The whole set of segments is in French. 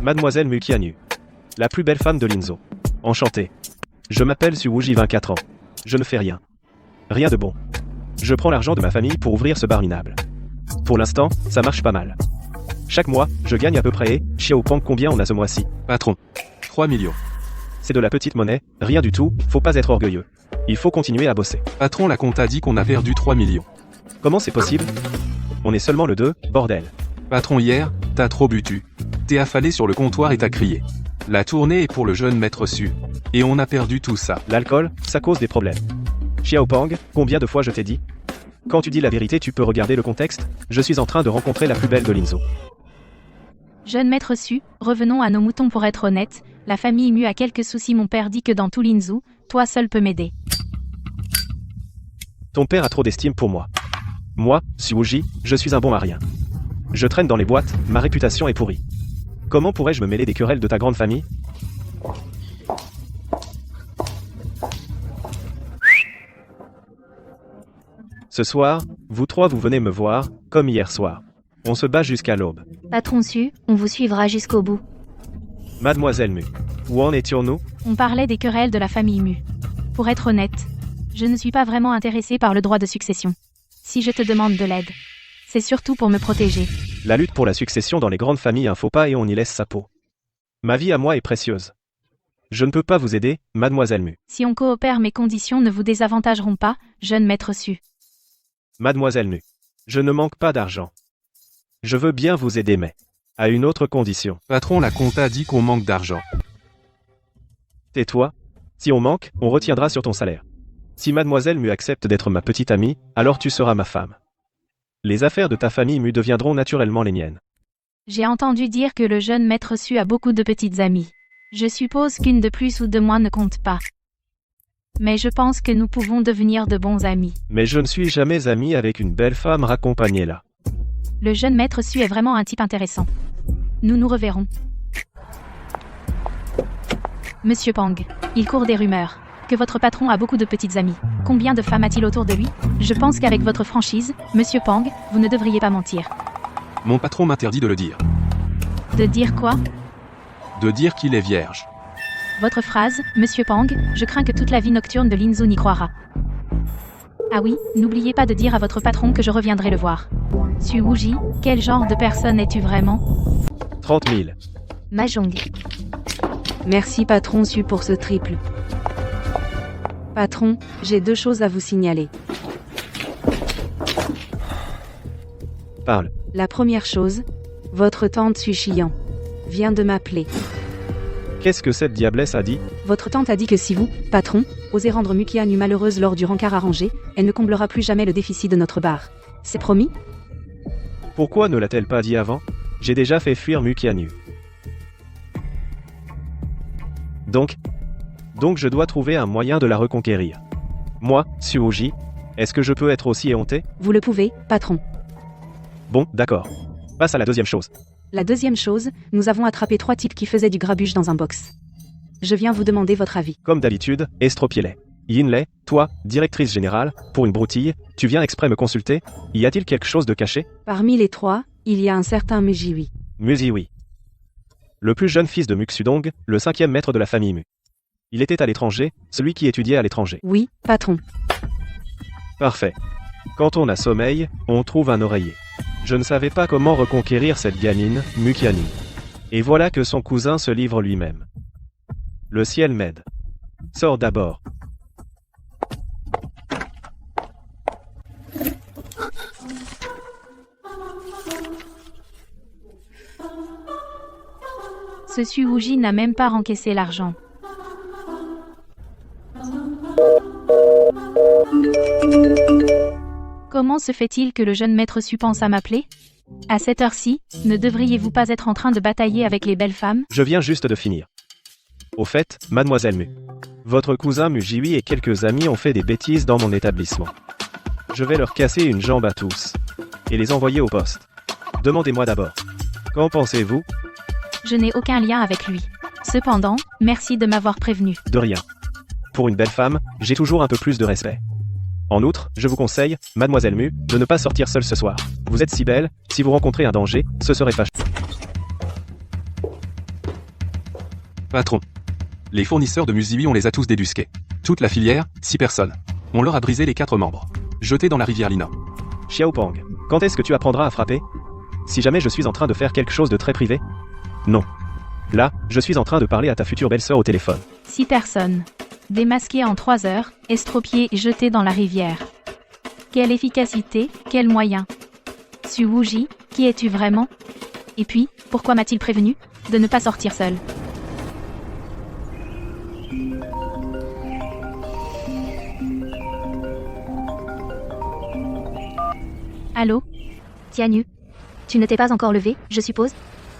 Mademoiselle Mukianu. La plus belle femme de Linzhou. Enchanté. Je m'appelle Suwuji, 24 ans. Je ne fais rien. Rien de bon. Je prends l'argent de ma famille pour ouvrir ce bar minable. Pour l'instant, ça marche pas mal. Chaque mois, je gagne à peu près. Xiaopang, combien on a ce mois-ci? Patron. 3 millions. C'est de la petite monnaie, rien du tout, faut pas être orgueilleux. Il faut continuer à bosser. Patron, la compta dit qu'on a perdu 3 millions. Comment c'est possible? On est seulement le 2, bordel. Patron, hier, t'as trop butu. T'es affalé sur le comptoir et t'as crié. La tournée est pour le jeune maître Su. Et on a perdu tout ça. L'alcool, ça cause des problèmes. Xiaopang, combien de fois je t'ai dit? Quand tu dis la vérité, tu peux regarder le contexte. Je suis en train de rencontrer la plus belle de Linzhou. Jeune maître Su, revenons à nos moutons. Pour être honnête, la famille Mu a quelques soucis. Mon père dit que dans tout Linzhou, toi seul peux m'aider. Ton père a trop d'estime pour moi. Moi, Suwuji, je suis un bon à rien. Je traîne dans les boîtes, ma réputation est pourrie. Comment pourrais-je me mêler des querelles de ta grande famille? Ce soir, vous trois vous venez me voir, comme hier soir. On se bat jusqu'à l'aube. Patron Su, on vous suivra jusqu'au bout. Mademoiselle Mu, où en étions-nous? On parlait des querelles de la famille Mu. Pour être honnête, je ne suis pas vraiment intéressé par le droit de succession. Si je te demande de l'aide, c'est surtout pour me protéger. La lutte pour la succession dans les grandes familles un faux pas et on y laisse sa peau. Ma vie à moi est précieuse. Je ne peux pas vous aider, Mademoiselle Mu. Si on coopère, mes conditions ne vous désavantageront pas, jeune maître Su. Mademoiselle Mu, je ne manque pas d'argent. Je veux bien vous aider mais, à une autre condition. Patron, la compta dit qu'on manque d'argent. Tais-toi. Si on manque, on retiendra sur ton salaire. Si Mademoiselle Mu accepte d'être ma petite amie, alors tu seras ma femme. Les affaires de ta famille Mu deviendront naturellement les miennes. J'ai entendu dire que le jeune maître Su a beaucoup de petites amies. Je suppose qu'une de plus ou de moins ne compte pas. Mais je pense que nous pouvons devenir de bons amis. Mais je ne suis jamais ami avec une belle femme raccompagnée là. Le jeune maître Su est vraiment un type intéressant. Nous nous reverrons. Monsieur Pang, il court des rumeurs que votre patron a beaucoup de petites amies. Combien de femmes a-t-il autour de lui? Je pense qu'avec votre franchise, Monsieur Pang, vous ne devriez pas mentir. Mon patron m'interdit de le dire. De dire quoi? De dire qu'il est vierge. Votre phrase, Monsieur Pang, je crains que toute la vie nocturne de Linzhou n'y croira. Ah oui, n'oubliez pas de dire à votre patron que je reviendrai le voir. Suwuji, quel genre de personne es-tu vraiment? 30 000. Mahjong. Merci patron Su pour ce triple. Patron, j'ai 2 choses à vous signaler. Parle. La première chose, votre tante Su Xian vient de m'appeler. Qu'est-ce que cette diablesse a dit? Votre tante a dit que si vous, patron, osez rendre Mukianu malheureuse lors du rencard arrangé, elle ne comblera plus jamais le déficit de notre bar. C'est promis? Pourquoi ne l'a-t-elle pas dit avant? J'ai déjà fait fuir Mukianu. Donc je dois trouver un moyen de la reconquérir. Moi, Suwuji, est-ce que je peux être aussi éhonté? Vous le pouvez, patron. Bon, d'accord. Passe à la deuxième chose. La deuxième chose, nous avons attrapé 3 types qui faisaient du grabuge dans un box. Je viens vous demander votre avis. Comme d'habitude, estropiez-les. Yinlei, toi, directrice générale, pour une broutille, tu viens exprès me consulter? Y a-t-il quelque chose de caché? Parmi les 3, il y a un certain Mujiwi. Muziwi. Le plus jeune fils de Muxudong, le 5e maître de la famille Mu. Il était à l'étranger, celui qui étudiait à l'étranger. Oui, patron. Parfait. Quand on a sommeil, on trouve un oreiller. Je ne savais pas comment reconquérir cette gamine, Mukianu. Et voilà que son cousin se livre lui-même. Le ciel m'aide. Sors d'abord. Ce Suwuji n'a même pas encaissé l'argent. Comment se fait-il que le jeune maître Su pense à m'appeler? À cette heure-ci, ne devriez-vous pas être en train de batailler avec les belles femmes? Je viens juste de finir. Au fait, Mademoiselle Mu, votre cousin Mujiwi et quelques amis ont fait des bêtises dans mon établissement. Je vais leur casser une jambe à tous. Et les envoyer au poste. Demandez-moi d'abord. Qu'en pensez-vous? Je n'ai aucun lien avec lui. Cependant, merci de m'avoir prévenu. De rien. Pour une belle femme, j'ai toujours un peu plus de respect. En outre, je vous conseille, Mademoiselle Mu, de ne pas sortir seule ce soir. Vous êtes si belle, si vous rencontrez un danger, ce serait fâcheux. Patron. Les fournisseurs de MUSIWI, on les a tous débusqués. Toute la filière, 6 personnes. On leur a brisé les 4 membres. Jetés dans la rivière Lina. Xiaopang, quand est-ce que tu apprendras à frapper? Si jamais je suis en train de faire quelque chose de très privé? Non. Là, je suis en train de parler à ta future belle-sœur au téléphone. 6 personnes. Démasquées en 3 heures, estropiées et jetées dans la rivière. Quelle efficacité, quel moyen. Su Wuji, qui es-tu vraiment? Et puis, pourquoi m'a-t-il prévenu de ne pas sortir seul? Allô? Tianyu. Tu ne t'es pas encore levé, je suppose?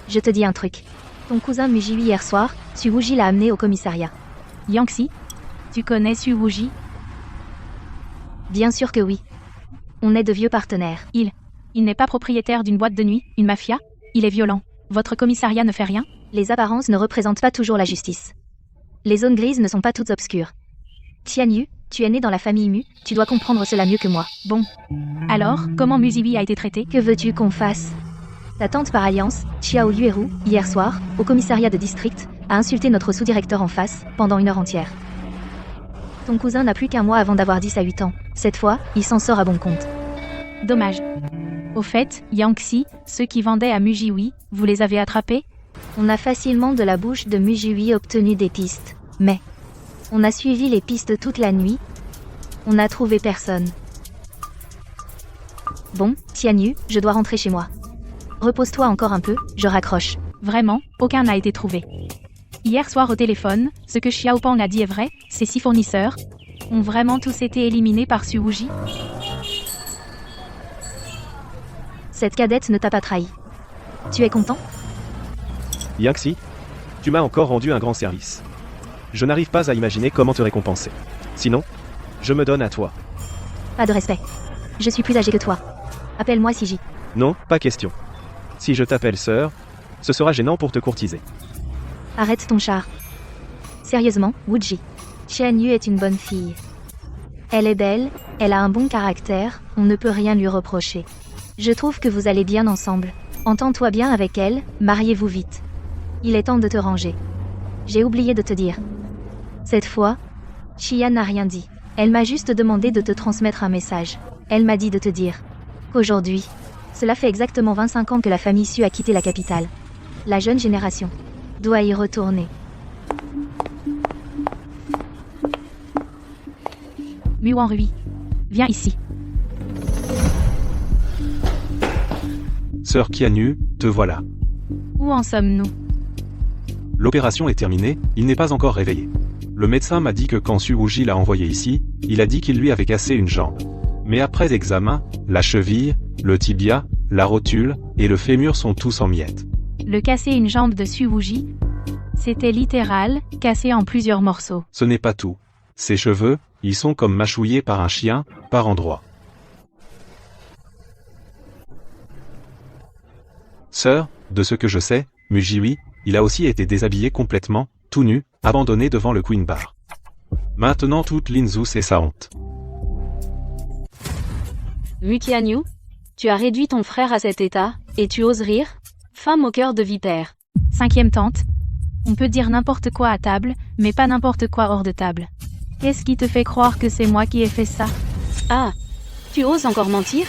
Je te dis un truc. Ton cousin Mujiwi hier soir, Su Wuji l'a amené au commissariat. Yangxi? Tu connais Su Wuji? Bien sûr que oui. On est de vieux partenaires. Il n'est pas propriétaire d'une boîte de nuit, une mafia? Il est violent. Votre commissariat ne fait rien? Les apparences ne représentent pas toujours la justice. Les zones grises ne sont pas toutes obscures. Tianyu, tu es né dans la famille Mu, tu dois comprendre cela mieux que moi. Bon. Alors, comment Muziwi a été traité? Que veux-tu qu'on fasse? Ta tante par alliance, Xiao Yueru, hier soir, au commissariat de district, a insulté notre sous-directeur en face, pendant 1 heure entière. Ton cousin n'a plus qu'1 mois avant d'avoir 10 à 8 ans. Cette fois, il s'en sort à bon compte. Dommage. Au fait, Yangxi, ceux qui vendaient à Mujiwi, vous les avez attrapés? On a facilement de la bouche de Mujiwi obtenu des pistes. Mais on a suivi les pistes toute la nuit. On n'a trouvé personne. Bon, Tianyu, je dois rentrer chez moi. Repose-toi encore un peu, je raccroche. Vraiment, aucun n'a été trouvé. Hier soir au téléphone, ce que Xiaopang a dit est vrai, ces 6 fournisseurs ont vraiment tous été éliminés par Su Wuji? Cette cadette ne t'a pas trahi. Tu es content? Yangxi, tu m'as encore rendu un grand service. Je n'arrive pas à imaginer comment te récompenser. Sinon, je me donne à toi. Pas de respect. Je suis plus âgé que toi. Appelle-moi Siji. Non, pas question. Si je t'appelle sœur, ce sera gênant pour te courtiser. Arrête ton char. Sérieusement, Wuji. Tianyu est une bonne fille. Elle est belle, elle a un bon caractère, on ne peut rien lui reprocher. Je trouve que vous allez bien ensemble. Entends-toi bien avec elle, mariez-vous vite. Il est temps de te ranger. J'ai oublié de te dire. Cette fois, Chia n'a rien dit. Elle m'a juste demandé de te transmettre un message. Elle m'a dit de te dire qu'aujourd'hui, cela fait exactement 25 ans que la famille Su a quitté la capitale. La jeune génération doit y retourner. Mu Wanrui, viens ici. Sœur Qianyu, te voilà. Où en sommes-nous? L'opération est terminée, il n'est pas encore réveillé. Le médecin m'a dit que quand Su Wuji l'a envoyé ici, il a dit qu'il lui avait cassé une jambe. Mais après examen, la cheville, le tibia, la rotule et le fémur sont tous en miettes. Le casser une jambe de Su Wuji? C'était littéral, cassé en plusieurs morceaux. Ce n'est pas tout. Ses cheveux, ils sont comme mâchouillés par un chien, par endroits. Sœur, de ce que je sais, Mujiwi, il a aussi été déshabillé complètement, tout nu, abandonné devant le Queen Bar. Maintenant toute Linzhou c'est sa honte. Mu Qianyu, tu as réduit ton frère à cet état, et tu oses rire? Femme au cœur de vipère. 5e tante. On peut dire n'importe quoi à table, mais pas n'importe quoi hors de table. Qu'est-ce qui te fait croire que c'est moi qui ai fait ça? Ah, tu oses encore mentir?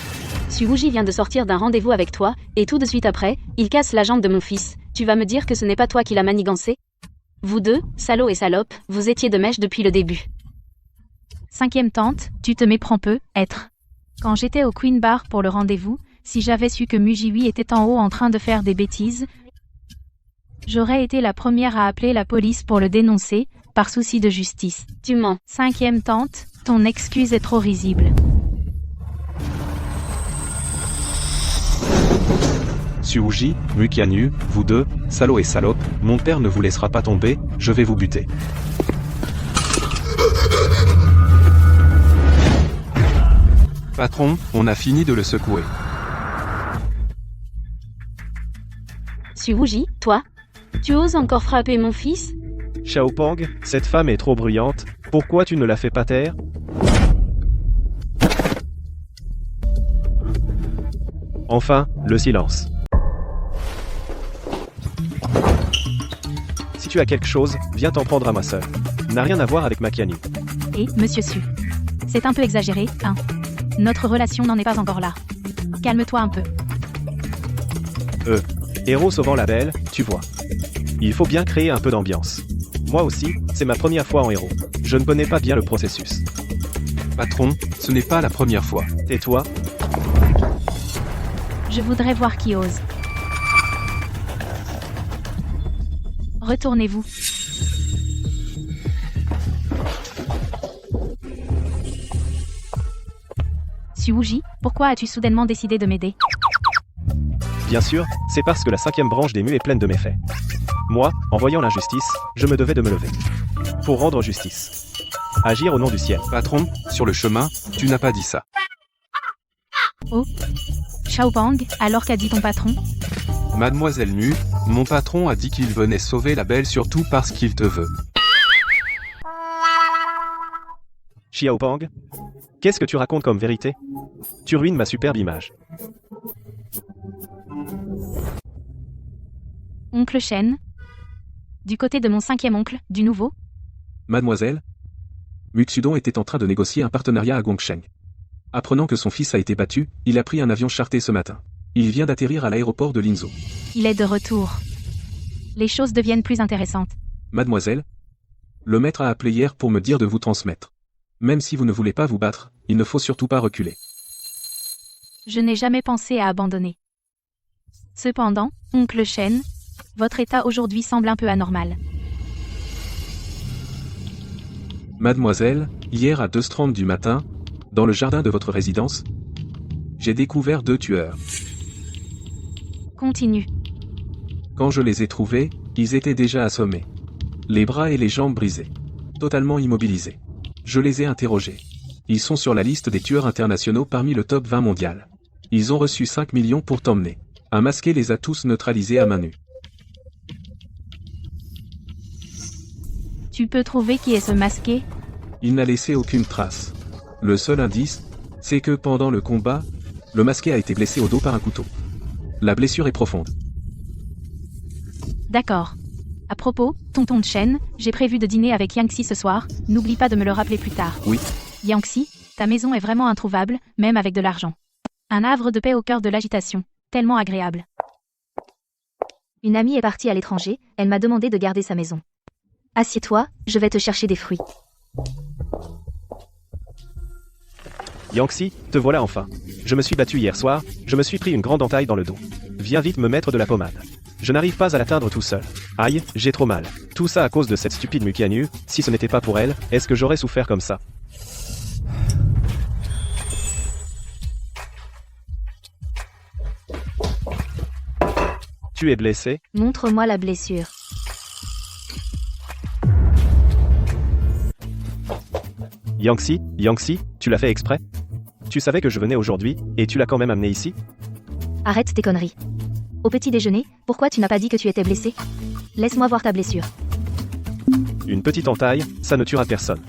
Su Wuji vient de sortir d'un rendez-vous avec toi, et tout de suite après, il casse la jambe de mon fils. Tu vas me dire que ce n'est pas toi qui l'as manigancé? Vous deux, salauds et salopes, vous étiez de mèche depuis le début. 5e tante, tu te méprends peu, être. Quand j'étais au Queen Bar pour le rendez-vous, si j'avais su que Mujiwi était en haut en train de faire des bêtises, j'aurais été la première à appeler la police pour le dénoncer, par souci de justice. Tu mens. 5e tante, ton excuse est trop risible. Su Wuji, Mu Qianyu, vous deux, salauds et salopes, mon père ne vous laissera pas tomber, je vais vous buter. Patron, on a fini de le secouer. Su Wuji, toi? Tu oses encore frapper mon fils? Xiaopang, cette femme est trop bruyante, pourquoi tu ne la fais pas taire? Enfin, le silence. Si tu as quelque chose, viens t'en prendre à moi seul. N'a rien à voir avec Makiani. Et, monsieur Su. C'est un peu exagéré, hein. Notre relation n'en est pas encore là. Calme-toi un peu. Héros sauvant la belle, tu vois. Il faut bien créer un peu d'ambiance. Moi aussi, c'est ma première fois en héros. Je ne connais pas bien le processus. Patron, ce n'est pas la première fois. Tais-toi, Je voudrais voir qui ose. Retournez-vous. Suuji, pourquoi as-tu soudainement décidé de m'aider? bien sûr, c'est parce que la 5e branche des mues est pleine de méfaits. Moi, en voyant l'injustice, je me devais de me lever. Pour rendre justice. Agir au nom du ciel. Patron, sur le chemin, tu n'as pas dit ça. Xiaopang, alors qu'a dit ton patron? Mademoiselle Mu, mon patron a dit qu'il venait sauver la belle surtout parce qu'il te veut. Xiaopang, qu'est-ce que tu racontes comme vérité? Tu ruines ma superbe image. Oncle Shen? Du côté de mon 5e oncle, du nouveau? Mademoiselle, Muxudon était en train de négocier un partenariat à Gongsheng. Apprenant que son fils a été battu, il a pris un avion charté ce matin. Il vient d'atterrir à l'aéroport de Linzhou. Il est de retour. Les choses deviennent plus intéressantes. Mademoiselle, le maître a appelé hier pour me dire de vous transmettre. Même si vous ne voulez pas vous battre, il ne faut surtout pas reculer. Je n'ai jamais pensé à abandonner. Cependant, oncle Shen, votre état aujourd'hui semble un peu anormal. Mademoiselle, hier à 2h30 du matin, dans le jardin de votre résidence, j'ai découvert 2 tueurs. Continue. Quand je les ai trouvés, ils étaient déjà assommés. Les bras et les jambes brisés. Totalement immobilisés. Je les ai interrogés. Ils sont sur la liste des tueurs internationaux parmi le top 20 mondial. Ils ont reçu 5 millions pour t'emmener. Un masqué les a tous neutralisés à main nue. Tu peux trouver qui est ce masqué? Il n'a laissé aucune trace. Le seul indice, c'est que pendant le combat, le masqué a été blessé au dos par un couteau. La blessure est profonde. D'accord. À propos, tonton Chen, j'ai prévu de dîner avec Yangxi ce soir, n'oublie pas de me le rappeler plus tard. Oui. Yangxi, ta maison est vraiment introuvable, même avec de l'argent. Un havre de paix au cœur de l'agitation, tellement agréable. Une amie est partie à l'étranger, elle m'a demandé de garder sa maison. Assieds-toi, je vais te chercher des fruits. Yangxi, te voilà enfin. Je me suis battu hier soir, je me suis pris une grande entaille dans le dos. Viens vite me mettre de la pommade. Je n'arrive pas à l'atteindre tout seul. Aïe, j'ai trop mal. Tout ça à cause de cette stupide Mukianu, si ce n'était pas pour elle, est-ce que j'aurais souffert comme ça? Tu es blessé? Montre-moi la blessure. Yangxi, tu l'as fait exprès? Tu savais que je venais aujourd'hui, et tu l'as quand même amené ici? Arrête tes conneries. Au petit déjeuner, pourquoi tu n'as pas dit que tu étais blessé? Laisse-moi voir ta blessure. Une petite entaille, ça ne tuera personne.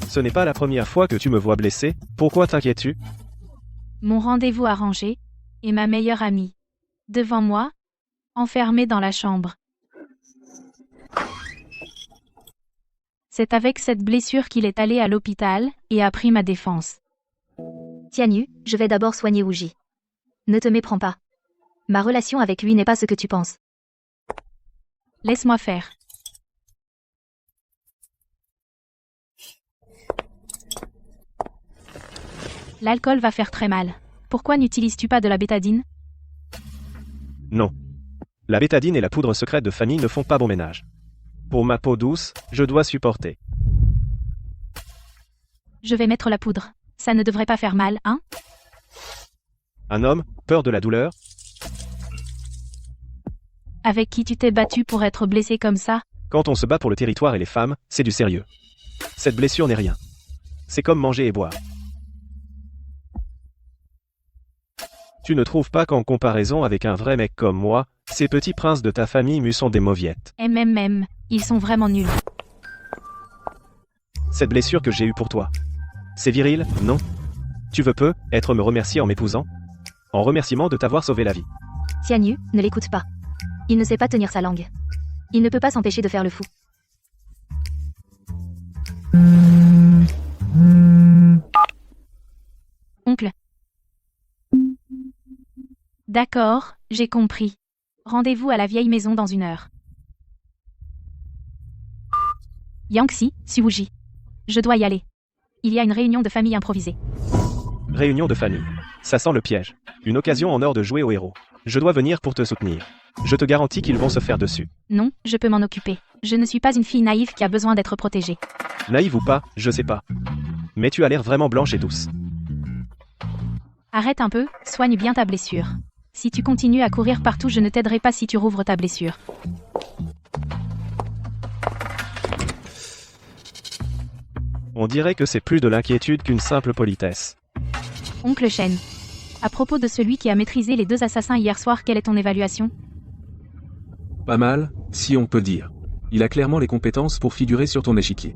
Ce n'est pas la première fois que tu me vois blessé, pourquoi t'inquiètes-tu? Mon rendez-vous arrangé, et ma meilleure amie. Devant moi, enfermée dans la chambre. C'est avec cette blessure qu'il est allé à l'hôpital, et a pris ma défense. Tianyu, je vais d'abord soigner Wuji. Ne te méprends pas. Ma relation avec lui n'est pas ce que tu penses. Laisse-moi faire. L'alcool va faire très mal. Pourquoi n'utilises-tu pas de la bétadine? Non. La bétadine et la poudre secrète de famille ne font pas bon ménage. Pour ma peau douce, je dois supporter. Je vais mettre la poudre. Ça ne devrait pas faire mal, hein? Un homme, peur de la douleur? Avec qui tu t'es battu pour être blessé comme ça? Quand on se bat pour le territoire et les femmes, c'est du sérieux. Cette blessure n'est rien. C'est comme manger et boire. Tu ne trouves pas qu'en comparaison avec un vrai mec comme moi, ces petits princes de ta famille mu sont des mauviettes? Ils sont vraiment nuls. Cette blessure que j'ai eue pour toi. C'est viril, non? Tu veux être me remercier en m'épousant? En remerciement de t'avoir sauvé la vie. Tianyu, ne l'écoute pas. Il ne sait pas tenir sa langue. Il ne peut pas s'empêcher de faire le fou. Oncle. D'accord, j'ai compris. Rendez-vous à la vieille maison dans 1 heure. Yangxi, Suwuji. Je dois y aller. Il y a une réunion de famille improvisée. Réunion de famille. Ça sent le piège. Une occasion en or de jouer au héros. Je dois venir pour te soutenir. Je te garantis qu'ils vont se faire dessus. Non, je peux m'en occuper. Je ne suis pas une fille naïve qui a besoin d'être protégée. Naïve ou pas, je sais pas. Mais tu as l'air vraiment blanche et douce. Arrête un peu, soigne bien ta blessure. Si tu continues à courir partout, je ne t'aiderai pas si tu rouvres ta blessure. On dirait que c'est plus de l'inquiétude qu'une simple politesse. Oncle Shen. À propos de celui qui a maîtrisé les 2 assassins hier soir, quelle est ton évaluation? Pas mal, si on peut dire. Il a clairement les compétences pour figurer sur ton échiquier.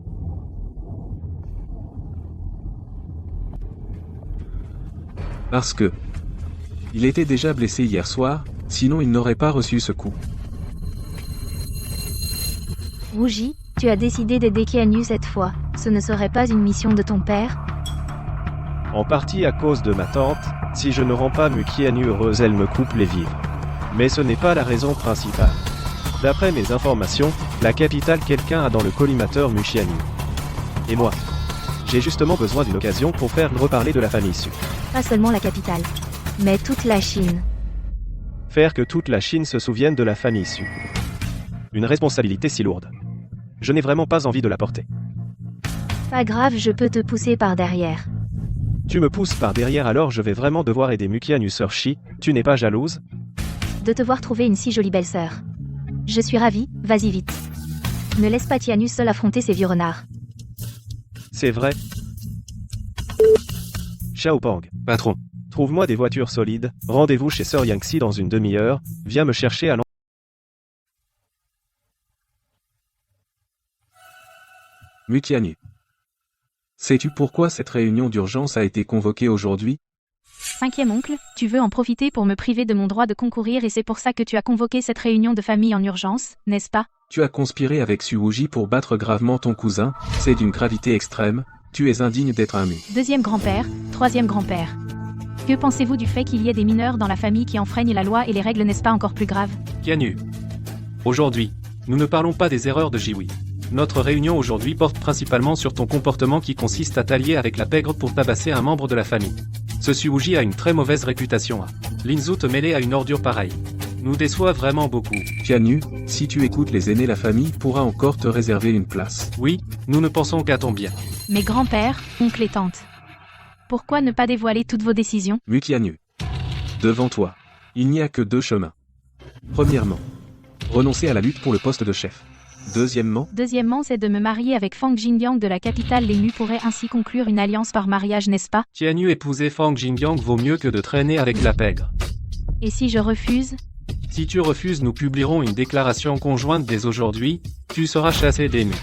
Parce que... il était déjà blessé hier soir, sinon il n'aurait pas reçu ce coup. Wuji, tu as décidé d'aider Qianyu cette fois. Ce ne serait pas une mission de ton père? En partie à cause de ma tante, si je ne rends pas Mukianu heureuse, elle me coupe les vivres. Mais ce n'est pas la raison principale. D'après mes informations, la capitale quelqu'un a dans le collimateur Mukianu. Et moi, j'ai justement besoin d'une occasion pour faire reparler de la famille Su. Pas seulement la capitale, mais toute la Chine. Faire que toute la Chine se souvienne de la famille Su. Une responsabilité si lourde. Je n'ai vraiment pas envie de la porter. Pas grave, je peux te pousser par derrière. Tu me pousses par derrière, alors je vais vraiment devoir aider Mukianu sœur Shi. Tu n'es pas jalouse? De te voir trouver une si jolie belle-sœur. Je suis ravie, vas-y vite. Ne laisse pas Qianyu seul affronter ces vieux renards. C'est vrai. Xiaopang. Patron. Trouve-moi des voitures solides, rendez-vous chez Sœur Yangxi dans une demi-heure, viens me chercher à l'en... Mukianu. Sais-tu pourquoi cette réunion d'urgence a été convoquée aujourd'hui? 5e oncle, tu veux en profiter pour me priver de mon droit de concourir et c'est pour ça que tu as convoqué cette réunion de famille en urgence, n'est-ce pas? Tu as conspiré avec Suwuji pour battre gravement ton cousin, c'est d'une gravité extrême, tu es indigne d'être un mu. 2e grand-père, 3e grand-père. Que pensez-vous du fait qu'il y ait des mineurs dans la famille qui enfreignent la loi et les règles, n'est-ce pas encore plus grave? Qianyu. Aujourd'hui, nous ne parlons pas des erreurs de Jiwi. Notre réunion aujourd'hui porte principalement sur ton comportement qui consiste à t'allier avec la pègre pour tabasser un membre de la famille. Ce Suwuji a une très mauvaise réputation. Linzu te mêler à une ordure pareille nous déçoit vraiment beaucoup. Qianyu, si tu écoutes les aînés, la famille pourra encore te réserver une place. Oui, nous ne pensons qu'à ton bien. Mes grands-pères, oncles et tantes. Pourquoi ne pas dévoiler toutes vos décisions? Mukianu. Devant toi, il n'y a que 2 chemins. Premièrement, renoncer à la lutte pour le poste de chef. Deuxièmement, c'est de me marier avec Fang Jingyang de la capitale. Les Mu pourraient ainsi conclure une alliance par mariage, n'est-ce pas? Qianyu épouser Fang Jingyang vaut mieux que de traîner avec la pègre. Et si je refuse? Si tu refuses, nous publierons une déclaration conjointe dès aujourd'hui, tu seras chassé des Mu.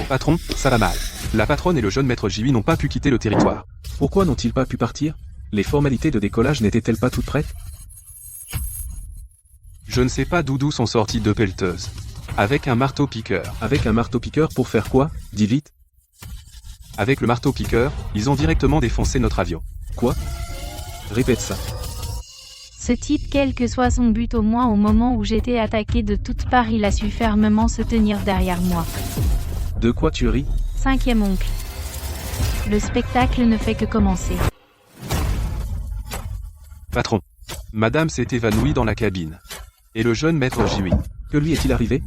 Patron, ça va mal. La patronne et le jeune maître Jiwi n'ont pas pu quitter le territoire. pourquoi n'ont-ils pas pu partir? Les formalités de décollage n'étaient-elles pas toutes prêtes? Je ne sais pas d'où sont sorties 2 pelleteuses. Avec un marteau-piqueur. Avec un marteau-piqueur pour faire quoi? Dis vite. Avec le marteau-piqueur, ils ont directement défoncé notre avion. Quoi? Répète ça. Ce type, quel que soit son but, au moins au moment où j'étais attaqué de toutes parts, il a su fermement se tenir derrière moi. De quoi tu ris? 5e oncle. Le spectacle ne fait que commencer. Patron. Madame s'est évanouie dans la cabine. Et le jeune maître Jiwi. Que lui est-il arrivé?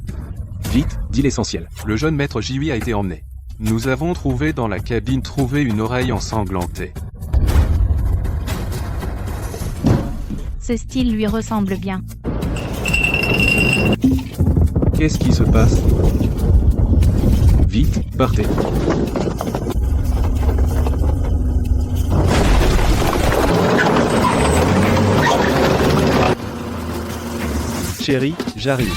Vite, dis l'essentiel. Le jeune maître Jiwi a été emmené. Nous avons trouvé dans la cabine une oreille ensanglantée. Ce style lui ressemble bien. Qu'est-ce qui se passe? Vite, partez. Chérie, j'arrive.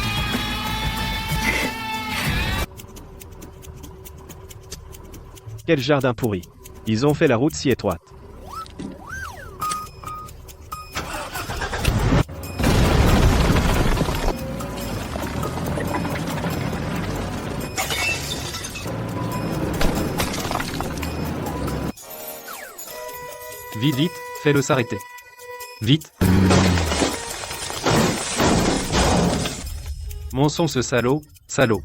Quel jardin pourri. Ils ont fait la route si étroite. Vite, vite, fais-le s'arrêter. Vite. Mon son ce salaud, salaud.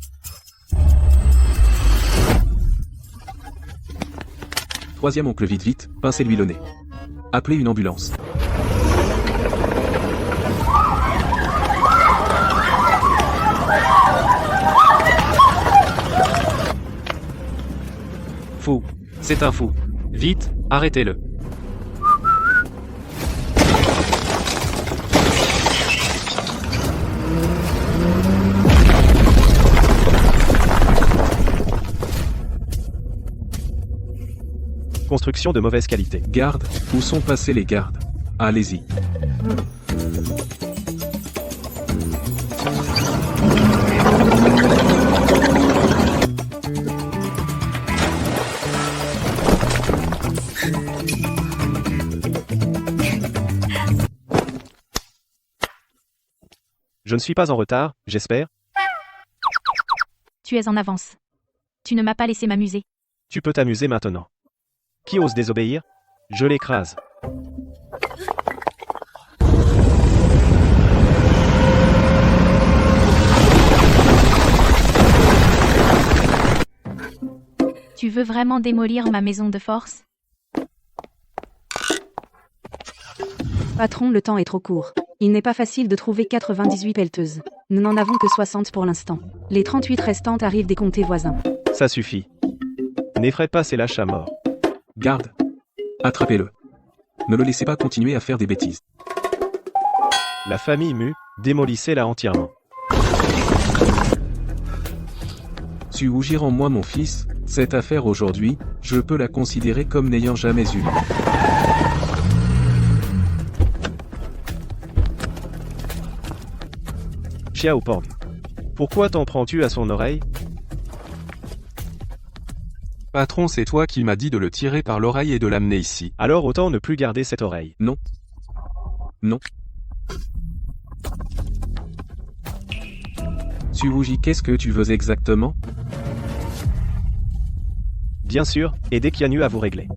Troisième oncle vite vite, pincez-lui le nez. Appelez une ambulance. Fou. C'est un fou. Vite, arrêtez-le. Construction de mauvaise qualité. Garde, où sont passés les gardes? Allez-y. Je ne suis pas en retard, j'espère. Tu es en avance. Tu ne m'as pas laissé m'amuser. Tu peux t'amuser maintenant. Qui ose désobéir? Je l'écrase. Tu veux vraiment démolir ma maison de force? Patron, le temps est trop court. Il n'est pas facile de trouver 98 pelleteuses. Nous n'en avons que 60 pour l'instant. Les 38 restantes arrivent des comtés voisins. Ça suffit. N'effraie pas ces lâches à mort. Garde. Attrapez-le. Ne le laissez pas continuer à faire des bêtises. La famille Mu, démolissez-la entièrement. Suwuji, rends-moi mon fils. Cette affaire aujourd'hui, je peux la considérer comme n'ayant jamais eu lieu. Xiaopang. Pourquoi t'en prends-tu à son oreille? Patron, c'est toi qui m'as dit de le tirer par l'oreille et de l'amener ici. Alors autant ne plus garder cette oreille. Non. Non. Suwuji, qu'est-ce que tu veux exactement? Bien sûr, aidez Qianyu à vous régler.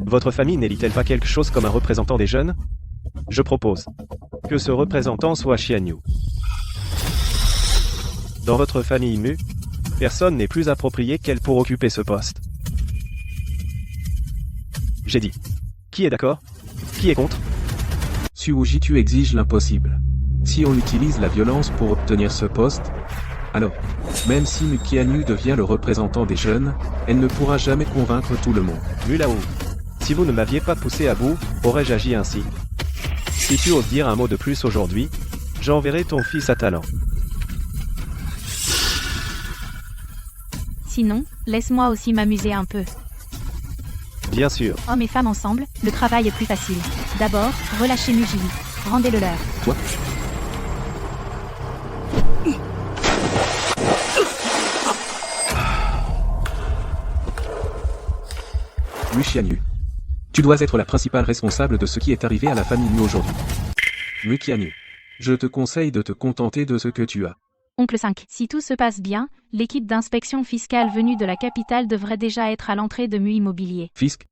Votre famille n'élit-elle pas quelque chose comme un représentant des jeunes? Je propose que ce représentant soit Qianyu. Dans votre famille Mu, personne n'est plus approprié qu'elle pour occuper ce poste. J'ai dit. Qui est d'accord? Qui est contre? Suwuji, tu exiges l'impossible. Si on utilise la violence pour obtenir ce poste, alors, même si Mu Qianyu devient le représentant des jeunes, elle ne pourra jamais convaincre tout le monde. Mu Lao. Si vous ne m'aviez pas poussé à bout, aurais-je agi ainsi? Si tu oses dire un mot de plus aujourd'hui, j'enverrai ton fils à Talent. Sinon, laisse-moi aussi m'amuser un peu. Bien sûr. Hommes et femmes ensemble, le travail est plus facile. D'abord, relâchez Mujili. Rendez-le leur. Toi? Mu Qianyu. Tu dois être la principale responsable de ce qui est arrivé à la famille Mu aujourd'hui. Mu Qianyu. Je te conseille de te contenter de ce que tu as. Oncle 5. Si tout se passe bien, l'équipe d'inspection fiscale venue de la capitale devrait déjà être à l'entrée de Mu Immobilier. Fisk?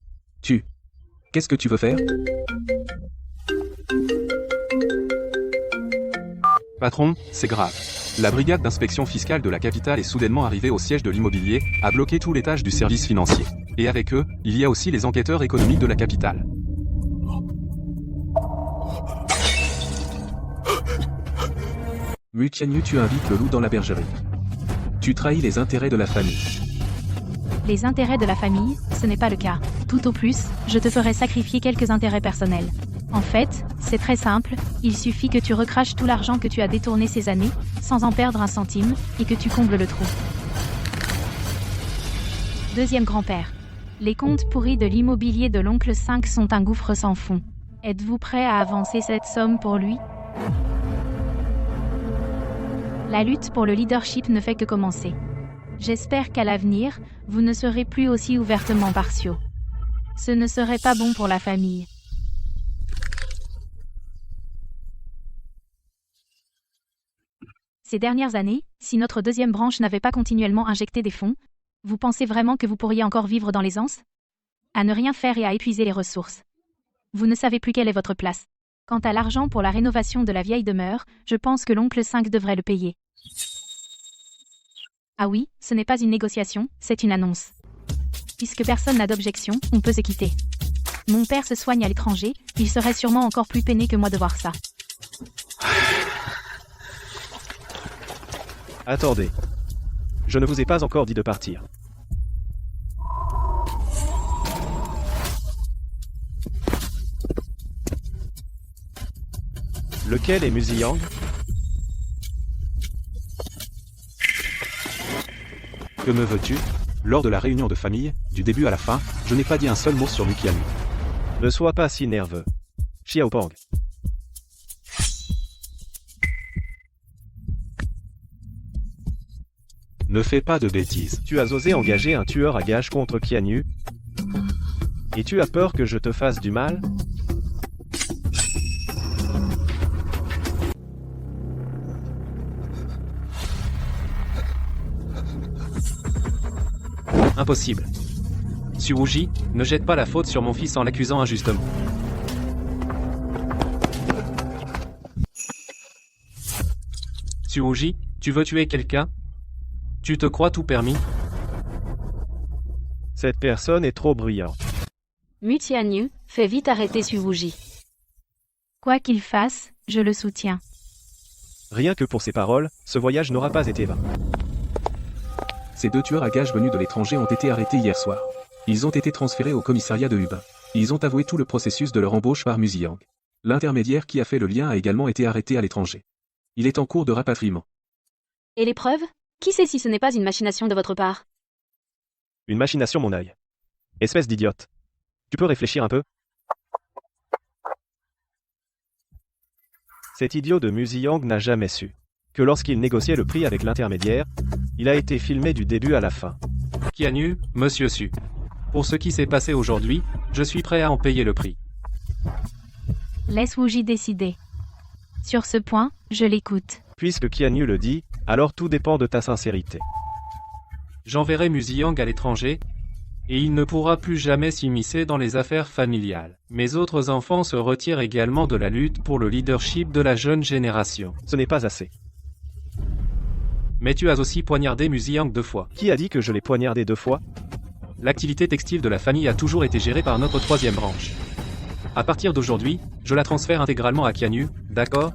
Qu'est-ce que tu veux faire? Patron, c'est grave. La brigade d'inspection fiscale de la capitale est soudainement arrivée au siège de l'immobilier, a bloqué tout l'étage du service financier. Et avec eux, il y a aussi les enquêteurs économiques de la capitale. Mu Qianyu, tu invites le loup dans la bergerie. Tu trahis les intérêts de la famille. Les intérêts de la famille, ce n'est pas le cas. Tout au plus, je te ferai sacrifier quelques intérêts personnels. En fait, c'est très simple, il suffit que tu recraches tout l'argent que tu as détourné ces années, sans en perdre un centime, et que tu combles le trou. Deuxième grand-père. Les comptes pourris de l'immobilier de l'oncle 5 sont un gouffre sans fond. Êtes-vous prêt à avancer cette somme pour lui? La lutte pour le leadership ne fait que commencer. J'espère qu'à l'avenir, vous ne serez plus aussi ouvertement partiaux. Ce ne serait pas bon pour la famille. Ces dernières années, si notre deuxième branche n'avait pas continuellement injecté des fonds, vous pensez vraiment que vous pourriez encore vivre dans l'aisance? À ne rien faire et à épuiser les ressources. Vous ne savez plus quelle est votre place. Quant à l'argent pour la rénovation de la vieille demeure, je pense que l'oncle 5 devrait le payer. Ah oui, ce n'est pas une négociation, c'est une annonce. Puisque personne n'a d'objection, on peut se quitter. Mon père se soigne à l'étranger, il serait sûrement encore plus peiné que moi de voir ça. Attendez. Je ne vous ai pas encore dit de partir. Lequel est Musiyang? Que me veux-tu? Lors de la réunion de famille, du début à la fin, je n'ai pas dit un seul mot sur Mukianu. Ne sois pas si nerveux. Xiaopang. Ne fais pas de bêtises. Tu as osé engager un tueur à gages contre Qianyu? Et tu as peur que je te fasse du mal? Impossible. Su Wuji, ne jette pas la faute sur mon fils en l'accusant injustement. Su Wuji, tu veux tuer quelqu'un? Tu te crois tout permis? Cette personne est trop bruyante. Mu Tianyu, fais vite arrêter Su Wuji. Quoi qu'il fasse, je le soutiens. Rien que pour ces paroles, ce voyage n'aura pas été vain. Ces 2 tueurs à gages venus de l'étranger ont été arrêtés hier soir. Ils ont été transférés au commissariat de Hubin. Ils ont avoué tout le processus de leur embauche par Musiyang. L'intermédiaire qui a fait le lien a également été arrêté à l'étranger. Il est en cours de rapatriement. Et les preuves? Qui sait si ce n'est pas une machination de votre part? Une machination, mon œil. Espèce d'idiote. Tu peux réfléchir un peu? Cet idiot de Musiyang n'a jamais su que lorsqu'il négociait le prix avec l'intermédiaire, il a été filmé du début à la fin. Qianyu, monsieur Su. Pour ce qui s'est passé aujourd'hui, je suis prêt à en payer le prix. Laisse Wuji décider. Sur ce point, je l'écoute. Puisque Qianyu le dit, alors tout dépend de ta sincérité. J'enverrai Musiyang à l'étranger, et il ne pourra plus jamais s'immiscer dans les affaires familiales. Mes autres enfants se retirent également de la lutte pour le leadership de la jeune génération. Ce n'est pas assez. Mais tu as aussi poignardé Musiyang 2 fois. Qui a dit que je l'ai poignardé 2 fois? L'activité textile de la famille a toujours été gérée par notre 3e branche. À partir d'aujourd'hui, je la transfère intégralement à Qianyu, d'accord?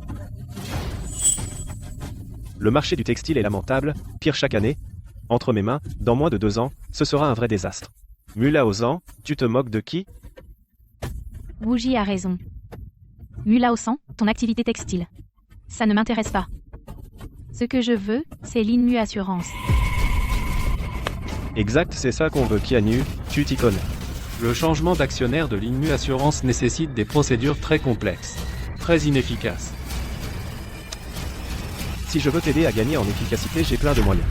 Le marché du textile est lamentable, pire chaque année. Entre mes mains, dans moins de 2 ans, ce sera un vrai désastre. Mulaozan, tu te moques de qui? Wuji a raison. Mulaosan, ton activité textile. Ça ne m'intéresse pas. Ce que je veux, c'est l'Inmu Assurance. Exact, c'est ça qu'on veut, Qianyu, tu t'y connais. Le changement d'actionnaire de l'Inmu Assurance nécessite des procédures très complexes, très inefficaces. Si je veux t'aider à gagner en efficacité, j'ai plein de moyens.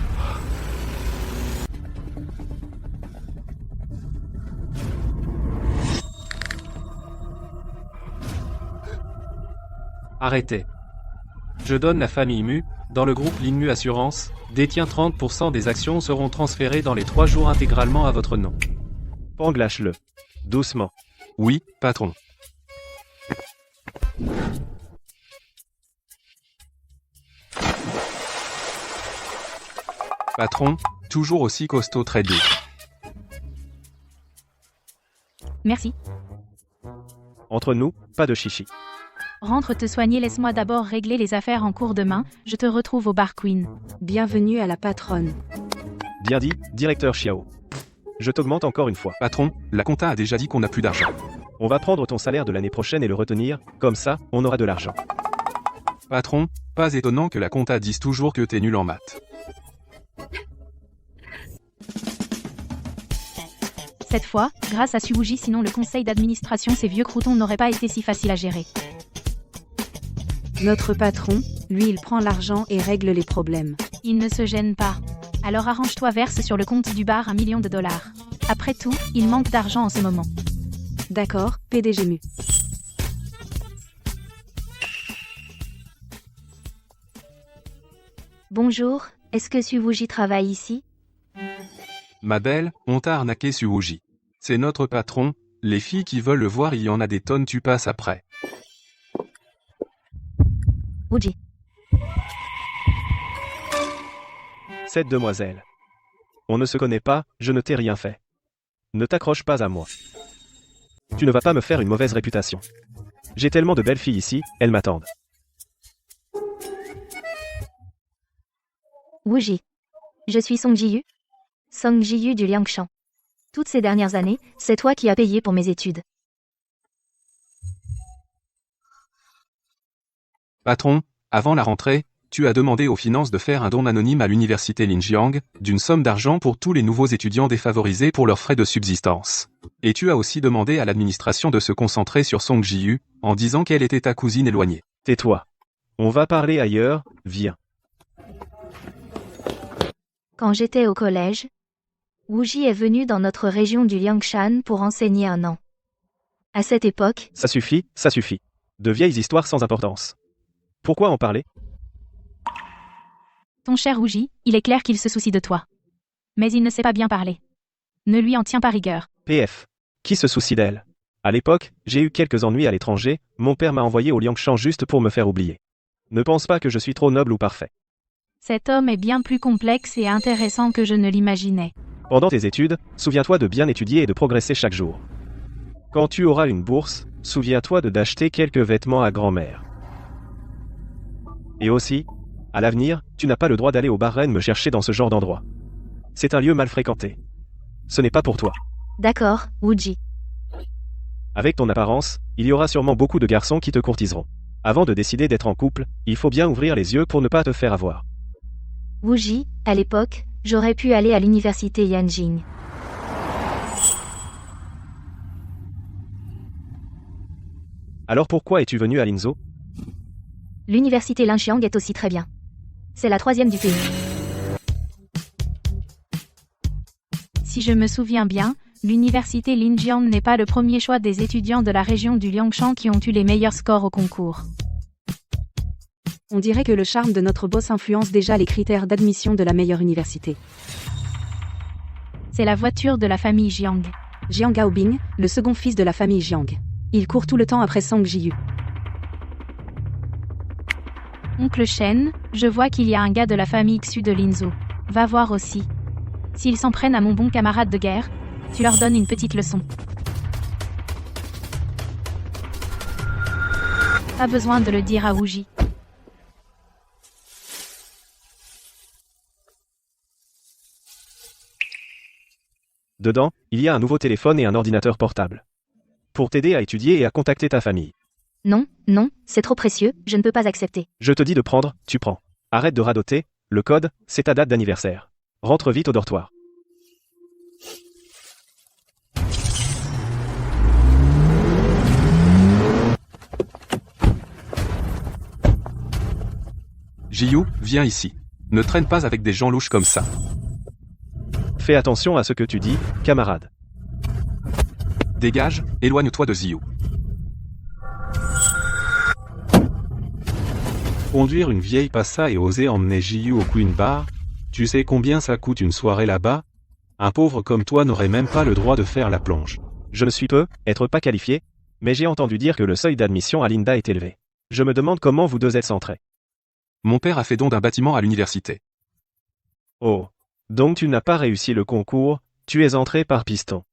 Arrêtez. Je donne la famille Mu, dans le groupe l'Inmu Assurance, détient 30% des actions seront transférées dans les 3 jours intégralement à votre nom. Pang, lâche-le. Doucement. Oui, patron. Patron, toujours aussi costaud, très doux. Merci. Entre nous, pas de chichi. Rentre te soigner, laisse-moi d'abord régler les affaires en cours demain, je te retrouve au bar Queen. Bienvenue à la patronne. Bien dit, directeur Xiao. Je t'augmente encore une fois. Patron, la compta a déjà dit qu'on n'a plus d'argent. On va prendre ton salaire de l'année prochaine et le retenir, comme ça, on aura de l'argent. Patron, pas étonnant que la compta dise toujours que t'es nul en maths. Cette fois, grâce à Su Wuji, sinon le conseil d'administration, ces vieux croutons n'auraient pas été si faciles à gérer. Notre patron, lui, il prend l'argent et règle les problèmes. Il ne se gêne pas. Alors arrange-toi, verse sur le compte du bar $1 million. Après tout, il manque d'argent en ce moment. D'accord, PDG Mu. Bonjour, est-ce que Su Wuji travaille ici? Ma belle, on t'a arnaqué Su Wuji. C'est notre patron, Les filles qui veulent le voir, il y en a des tonnes, tu passes après. Wuji. Cette demoiselle. On ne se connaît pas, je ne t'ai rien fait. Ne t'accroche pas à moi. Tu ne vas pas me faire une mauvaise réputation. J'ai tellement de belles filles ici, elles m'attendent. Wuji. Je suis Song Ji-yu. Song Ji-yu du Liangshan. Toutes ces dernières années, c'est toi qui as payé pour mes études. Patron, avant la rentrée, tu as demandé aux finances de faire un don anonyme à l'université Linjiang, d'une somme d'argent pour tous les nouveaux étudiants défavorisés pour leurs frais de subsistance. Et tu as aussi demandé à l'administration de se concentrer sur Song Ji-yu, en disant qu'elle était ta cousine éloignée. Tais-toi. On va parler ailleurs, viens. Quand j'étais au collège, Wuji est venu dans notre région du Liangshan pour enseigner 1 an. À cette époque, Ça suffit, ça suffit. De vieilles histoires sans importance. Pourquoi en parler? Ton cher Wuji, il est clair qu'il se soucie de toi. Mais il ne sait pas bien parler. Ne lui en tiens pas rigueur. PF. Qui se soucie d'elle? À l'époque, j'ai eu quelques ennuis à l'étranger, mon père m'a envoyé au Liangshan juste pour me faire oublier. Ne pense pas que je suis trop noble ou parfait. Cet homme est bien plus complexe et intéressant que je ne l'imaginais. Pendant tes études, souviens-toi de bien étudier et de progresser chaque jour. Quand tu auras une bourse, souviens-toi d'acheter quelques vêtements à grand-mère. Et aussi, à l'avenir, tu n'as pas le droit d'aller au bar Ren me chercher dans ce genre d'endroit. C'est un lieu mal fréquenté. Ce n'est pas pour toi. d'accord, Wuji. Avec ton apparence, il y aura sûrement beaucoup de garçons qui te courtiseront. Avant de décider d'être en couple, il faut bien ouvrir les yeux pour ne pas te faire avoir. Wuji, à l'époque, j'aurais pu aller à l'université Yanjing. Alors pourquoi es-tu venu à Linzhou? L'université Linxiang est aussi très bien. C'est la 3e du pays. Si je me souviens bien, l'université Linjiang n'est pas le premier choix des étudiants de la région du Liangshan qui ont eu les meilleurs scores au concours. On dirait que le charme de notre boss influence déjà les critères d'admission de la meilleure université. C'est la voiture de la famille Jiang. Jiang Gaobing, le second fils de la famille Jiang. Il court tout le temps après Song Ji-yu. Oncle Shen, je vois qu'il y a un gars de la famille Xu de Linzhou. Va voir aussi. S'ils s'en prennent à mon bon camarade de guerre, tu leur donnes une petite leçon. Pas besoin de le dire à Wuji. Dedans, il y a un nouveau téléphone et un ordinateur portable. Pour t'aider à étudier et à contacter ta famille. Non, non, c'est trop précieux, je ne peux pas accepter. Je te dis de prendre, tu prends. Arrête de radoter, le code, c'est ta date d'anniversaire. Rentre vite au dortoir. Ji-yu, viens ici. Ne traîne pas avec des gens louches comme ça. Fais attention à ce que tu dis, camarade. Dégage, éloigne-toi de Ji-yu. Conduire une vieille Passa et oser emmener Ji-yu au Queen Bar? Tu sais combien ça coûte une soirée là-bas? Un pauvre comme toi n'aurait même pas le droit de faire la plonge. Je ne suis être pas qualifié, mais j'ai entendu dire que le seuil d'admission à l'INDA est élevé. Je me demande comment vous deux êtes centrés. Mon père a fait don d'un bâtiment à l'université. Oh. Donc tu n'as pas réussi le concours, tu es entré par piston.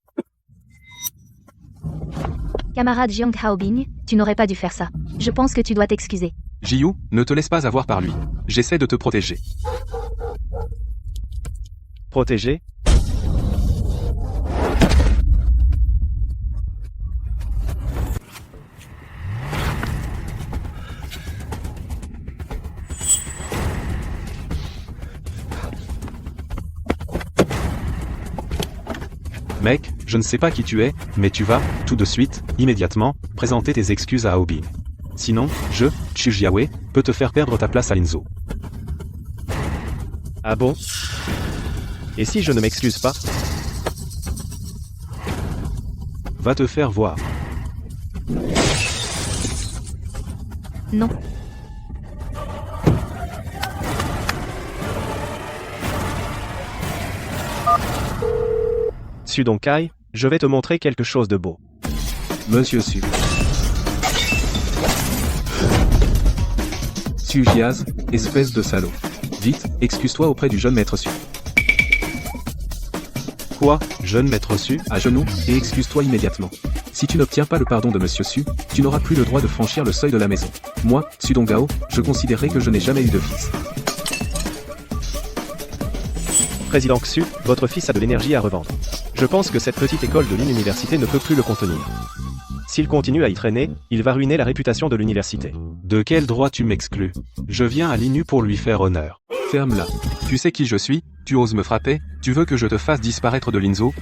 Camarade Jiang Haobing, tu n'aurais pas dû faire ça. Je pense que tu dois t'excuser. Ji-yu, ne te laisse pas avoir par lui. J'essaie de te protéger. Protégé? Mec, je ne sais pas qui tu es, mais tu vas, tout de suite, immédiatement, présenter tes excuses à Aobing. Sinon, Chu Jiawe, peut te faire perdre ta place à Linzhou. Ah bon? Et si je ne m'excuse pas? Va te faire voir. Non. Sudonkai, je vais te montrer quelque chose de beau. Monsieur Su. Su Jiaz, espèce de salaud. Vite, excuse-toi auprès du jeune maître Su. Quoi, jeune maître Su? À genoux, et excuse-toi immédiatement. Si tu n'obtiens pas le pardon de Monsieur Su, tu n'auras plus le droit de franchir le seuil de la maison. Moi, Su Donggao, je considérerai que je n'ai jamais eu de fils. Président Xu, votre fils a de l'énergie à revendre. Je pense que cette petite école de l'université ne peut plus le contenir. S'il continue à y traîner, il va ruiner la réputation de l'université. De quel droit tu m'exclus? Je viens à l'INU pour lui faire honneur. Ferme-la. Tu sais qui je suis? Tu oses me frapper? Tu veux que je te fasse disparaître de Linzhou?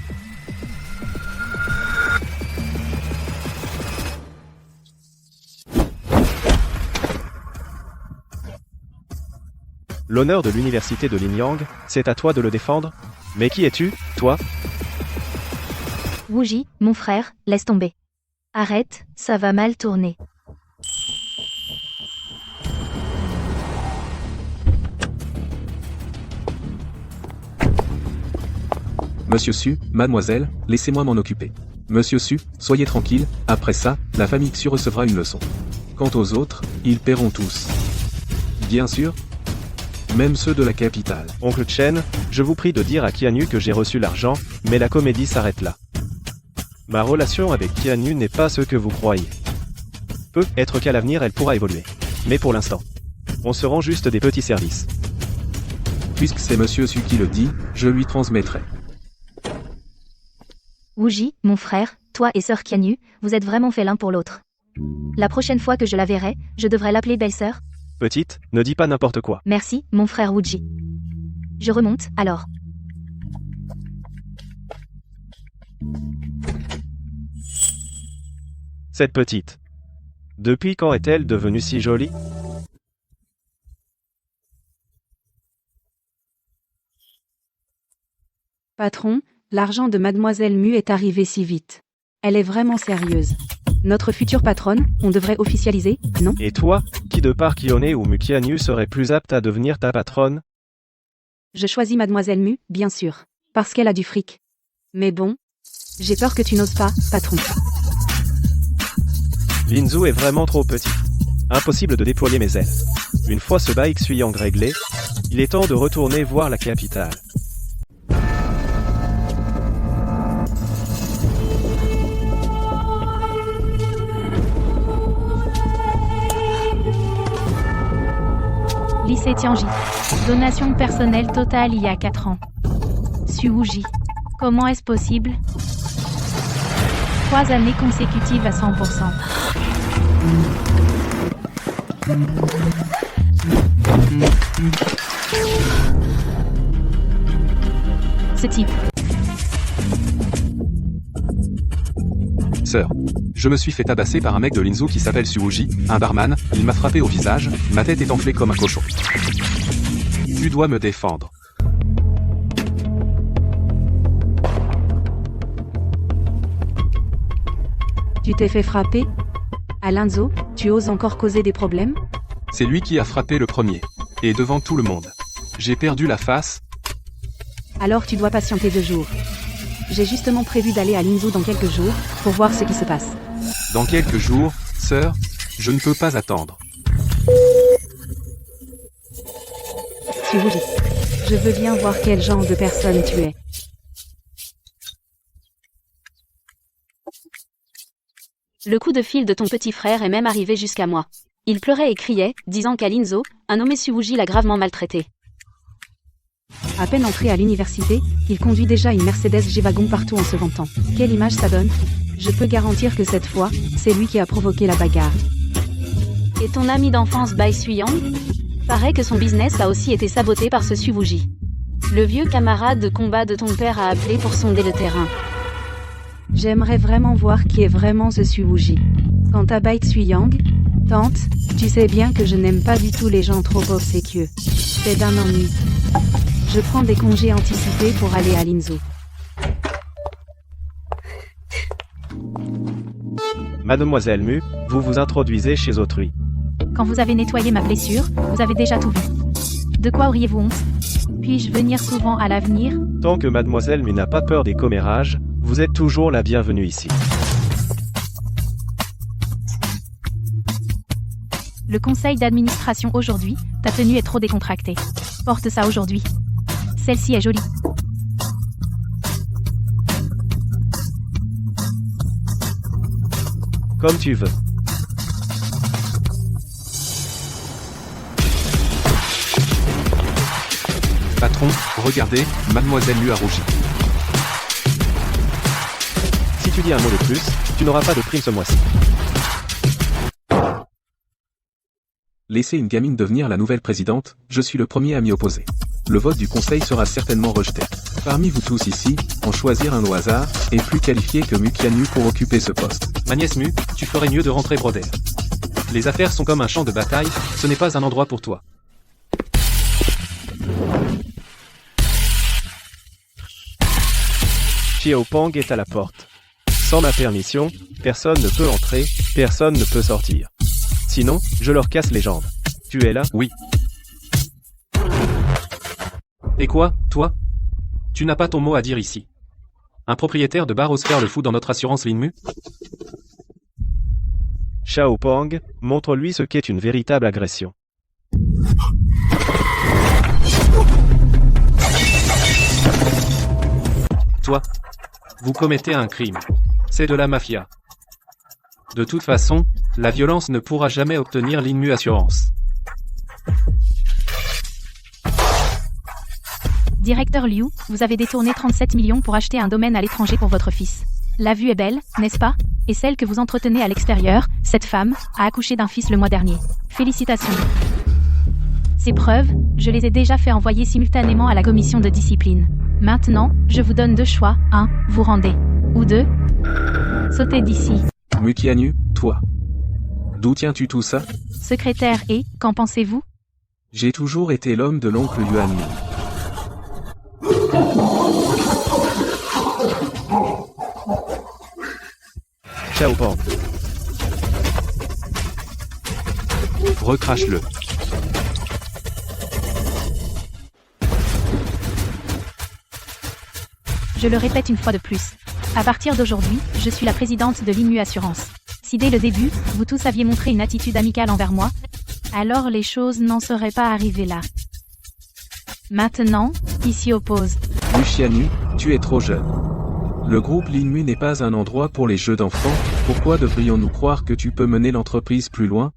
L'honneur de l'université de Linyang, c'est à toi de le défendre? Mais qui es-tu, toi? Wuji, mon frère, laisse tomber. Arrête, ça va mal tourner. Monsieur Su, mademoiselle, laissez-moi m'en occuper. Monsieur Su, soyez tranquille, après ça, la famille Xu recevra une leçon. Quant aux autres, ils paieront tous. Bien sûr. Même ceux de la capitale. Oncle Chen, je vous prie de dire à Qianyu que j'ai reçu l'argent, mais la comédie s'arrête là. Ma relation avec Qianyu n'est pas ce que vous croyez. Peut-être qu'à l'avenir elle pourra évoluer. Mais pour l'instant, on se rend juste des petits services. Puisque c'est Monsieur Su qui le dit, je lui transmettrai. Wuji, mon frère, toi et sœur Qianyu, vous êtes vraiment faits l'un pour l'autre. La prochaine fois que je la verrai, je devrais l'appeler belle-sœur. Petite, ne dis pas n'importe quoi. Merci, mon frère Wuji. Je remonte, alors. Cette petite. Depuis quand est-elle devenue si jolie? Patron, l'argent de mademoiselle Mu est arrivé si vite. Elle est vraiment sérieuse. Notre future patronne, on devrait officialiser, non? Et toi, qui de Park Hyone ou Mu Qianyu serait plus apte à devenir ta patronne? Je choisis mademoiselle Mu, bien sûr. Parce qu'elle a du fric. Mais bon, j'ai peur que tu n'oses pas, patron. Linzhou est vraiment trop petit. Impossible de déployer mes ailes. Une fois ce bail Xuyang réglé, il est temps de retourner voir la capitale. Lycée Tianji. Donation personnelle totale il y a 4 ans. Su Wuji. Comment est-ce possible? 3 années consécutives à 100%. Ce type. Sœur. Je me suis fait tabasser par un mec de Linzhou qui s'appelle Su Wuji, un barman, il m'a frappé au visage, ma tête est enflée comme un cochon. Tu dois me défendre. Tu t'es fait frapper? À Linzhou, tu oses encore causer des problèmes? C'est lui qui a frappé le premier. Et devant tout le monde. J'ai perdu la face. Alors tu dois patienter 2 jours. J'ai justement prévu d'aller à Linzhou dans quelques jours, pour voir ce qui se passe. Dans quelques jours, sœur, je ne peux pas attendre. Su Wuji. Je veux bien voir quel genre de personne tu es. Le coup de fil de ton petit frère est même arrivé jusqu'à moi. Il pleurait et criait, disant qu'à Linzhou, un nommé Su Wuji l'a gravement maltraité. À peine entré à l'université, il conduit déjà une Mercedes G-Wagon partout en se vantant. Quelle image ça donne? Je peux garantir que cette fois, c'est lui qui a provoqué la bagarre. Et ton ami d'enfance Bai Suyang? Paraît que son business a aussi été saboté par ce Su Wuji. Le vieux camarade de combat de ton père a appelé pour sonder le terrain. J'aimerais vraiment voir qui est vraiment ce Su Wuji. Quant à Bai Suyang, tante, tu sais bien que je n'aime pas du tout les gens trop obséquieux. C'est d'un ennui. Je prends des congés anticipés pour aller à Linzhou. Mademoiselle Mu, vous vous introduisez chez autrui. Quand vous avez nettoyé ma blessure, vous avez déjà tout vu. De quoi auriez-vous honte? Puis-je venir souvent à l'avenir? Tant que Mademoiselle Mu n'a pas peur des commérages, vous êtes toujours la bienvenue ici. Le conseil d'administration aujourd'hui, ta tenue est trop décontractée. Porte ça aujourd'hui. Celle-ci est jolie. Comme tu veux. Patron, regardez, mademoiselle Lu a rougi. Si tu dis un mot de plus, tu n'auras pas de prime ce mois-ci. Laisser une gamine devenir la nouvelle présidente, je suis le premier à m'y opposer. Le vote du conseil sera certainement rejeté. Parmi vous tous ici, en choisir un au hasard, est plus qualifié que Mu Qianyu pour occuper ce poste. Ma nièce Mu, tu ferais mieux de rentrer broder. Les affaires sont comme un champ de bataille, ce n'est pas un endroit pour toi. Xiaopeng est à la porte. Sans ma permission, personne ne peut entrer, personne ne peut sortir. Sinon, je leur casse les jambes. Tu es là? Oui. Et quoi, toi? Tu n'as pas ton mot à dire ici. Un propriétaire de bar ose faire le fou dans notre assurance Linmu? Xiaopeng, montre-lui ce qu'est une véritable agression. Toi, vous commettez un crime. C'est de la mafia. De toute façon, la violence ne pourra jamais obtenir l'Inmu Assurance. Directeur Liu, vous avez détourné 37 millions pour acheter un domaine à l'étranger pour votre fils. La vue est belle, n'est-ce pas? Et celle que vous entretenez à l'extérieur, cette femme, a accouché d'un fils le mois dernier. Félicitations. Ces preuves, je les ai déjà fait envoyer simultanément à la commission de discipline. Maintenant, je vous donne deux choix. 1. Vous rendez. Ou 2. Sautez d'ici. Mu Qianyu, toi. D'où tiens-tu tout ça? Secrétaire et, qu'en pensez-vous? J'ai toujours été l'homme de l'oncle Yuan Yu. Xiaopeng. Recrache-le. Je le répète une fois de plus. À partir d'aujourd'hui, je suis la présidente de l'Inmu Assurance. Si dès le début, vous tous aviez montré une attitude amicale envers moi, alors les choses n'en seraient pas arrivées là. Maintenant, qui s'y oppose? Mu Qianyu, tu es trop jeune. Le groupe Linmu n'est pas un endroit pour les jeux d'enfants, pourquoi devrions-nous croire que tu peux mener l'entreprise plus loin?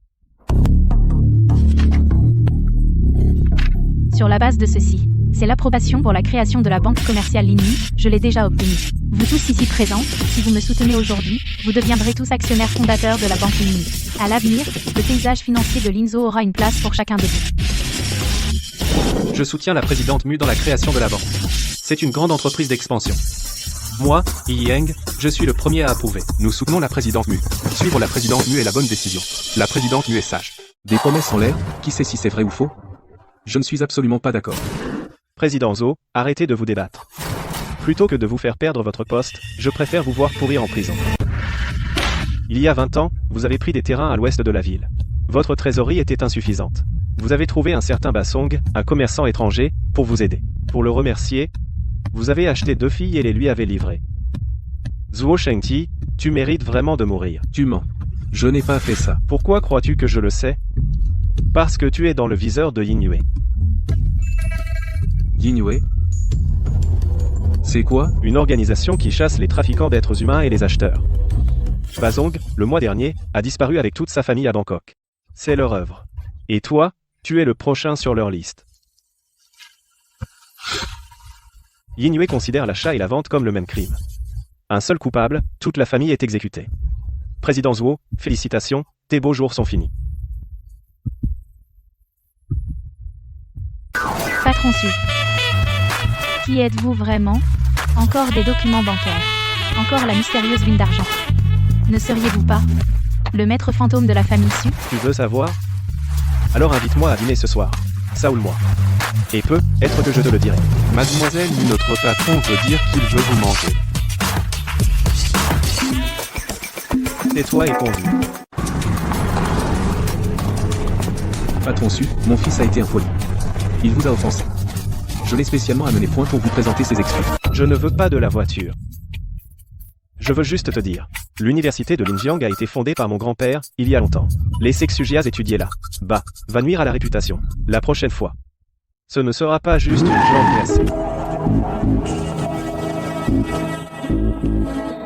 Sur la base de ceci, c'est l'approbation pour la création de la banque commerciale Linmu, je l'ai déjà obtenue. Vous tous ici présents, si vous me soutenez aujourd'hui, vous deviendrez tous actionnaires fondateurs de la banque Linmu. À l'avenir, le paysage financier de Linzhou aura une place pour chacun de vous. Je soutiens la présidente Mu dans la création de la banque. C'est une grande entreprise d'expansion. Moi, Yi Yang, je suis le premier à approuver. Nous soutenons la présidente Mu. Suivre la présidente Mu est la bonne décision. La présidente Mu est sage. Des promesses en l'air, qui sait si c'est vrai ou faux? Je ne suis absolument pas d'accord. Président Zhou, arrêtez de vous débattre. Plutôt que de vous faire perdre votre poste, je préfère vous voir pourrir en prison. Il y a 20 ans, vous avez pris des terrains à l'ouest de la ville. Votre trésorerie était insuffisante. Vous avez trouvé un certain Basong, un commerçant étranger, pour vous aider. Pour le remercier, vous avez acheté 2 filles et les lui avez livrées. Zhuo Shengti, tu mérites vraiment de mourir. Tu mens. Je n'ai pas fait ça. Pourquoi crois-tu que je le sais? Parce que tu es dans le viseur de Yin Yue. Yin Yue? C'est quoi? Une organisation qui chasse les trafiquants d'êtres humains et les acheteurs. Basong, le mois dernier, a disparu avec toute sa famille à Bangkok. C'est leur œuvre. Et toi, tu es le prochain sur leur liste. Yin Yue considère l'achat et la vente comme le même crime. Un seul coupable, toute la famille est exécutée. Président Zhuo, félicitations, tes beaux jours sont finis. Patron Su. Qui êtes-vous vraiment? Encore des documents bancaires. Encore la mystérieuse mine d'argent. Ne seriez-vous pas le maître fantôme de la famille Su? Tu veux savoir? Alors invite-moi à dîner ce soir. Ça ou le moi. Et peut-être que je te le dirai. Mademoiselle Mu, notre patron veut dire qu'il veut vous manger. Tais-toi et conduis. Patron Su, mon fils a été un folie. Il vous a offensé. Je l'ai spécialement amené point pour vous présenter ses excuses. Je ne veux pas de la voiture. Je veux juste te dire. L'université de Linjiang a été fondée par mon grand-père, il y a longtemps. Laissez Xujiaz étudier là. Bah, va nuire à la réputation. La prochaine fois. Ce ne sera pas juste une jambe cassée.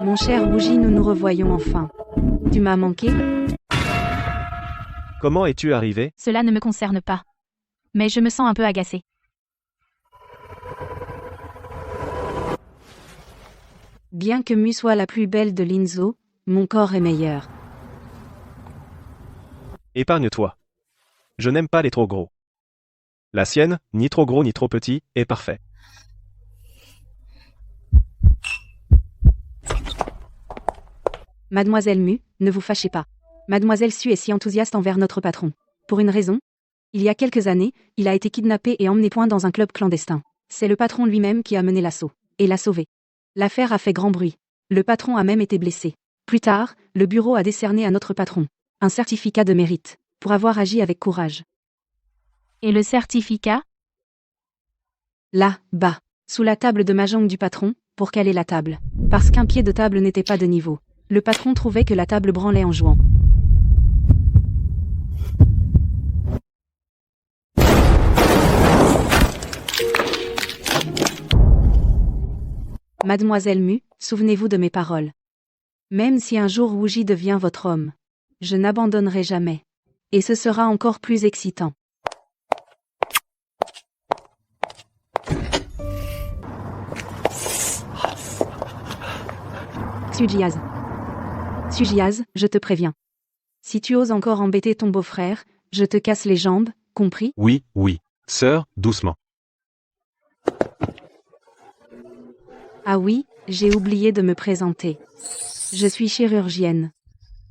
Mon cher Wuji, nous nous revoyons enfin. Tu m'as manqué? Comment es-tu arrivé? Cela ne me concerne pas. Mais je me sens un peu agacée. Bien que Mu soit la plus belle de Linzhou, mon corps est meilleur. Épargne-toi. Je n'aime pas les trop gros. La sienne, ni trop gros ni trop petit, est parfait. Mademoiselle Mu, ne vous fâchez pas. Mademoiselle Su est si enthousiaste envers notre patron. Pour une raison. Il y a quelques années, il a été kidnappé et emmené point dans un club clandestin. C'est le patron lui-même qui a mené l'assaut. Et l'a sauvé. L'affaire a fait grand bruit. Le patron a même été blessé. Plus tard, le bureau a décerné à notre patron un certificat de mérite, pour avoir agi avec courage. Et le certificat? Là, bas, sous la table de mahjong du patron, pour caler la table. Parce qu'un pied de table n'était pas de niveau. Le patron trouvait que la table branlait en jouant. Mademoiselle Mu, souvenez-vous de mes paroles. Même si un jour Wuji devient votre homme, je n'abandonnerai jamais. Et ce sera encore plus excitant. Xujiaz. Xujiaz, je te préviens. Si tu oses encore embêter ton beau-frère, je te casse les jambes, compris? Oui, oui. Sœur, doucement. Ah oui, j'ai oublié de me présenter. Je suis chirurgienne.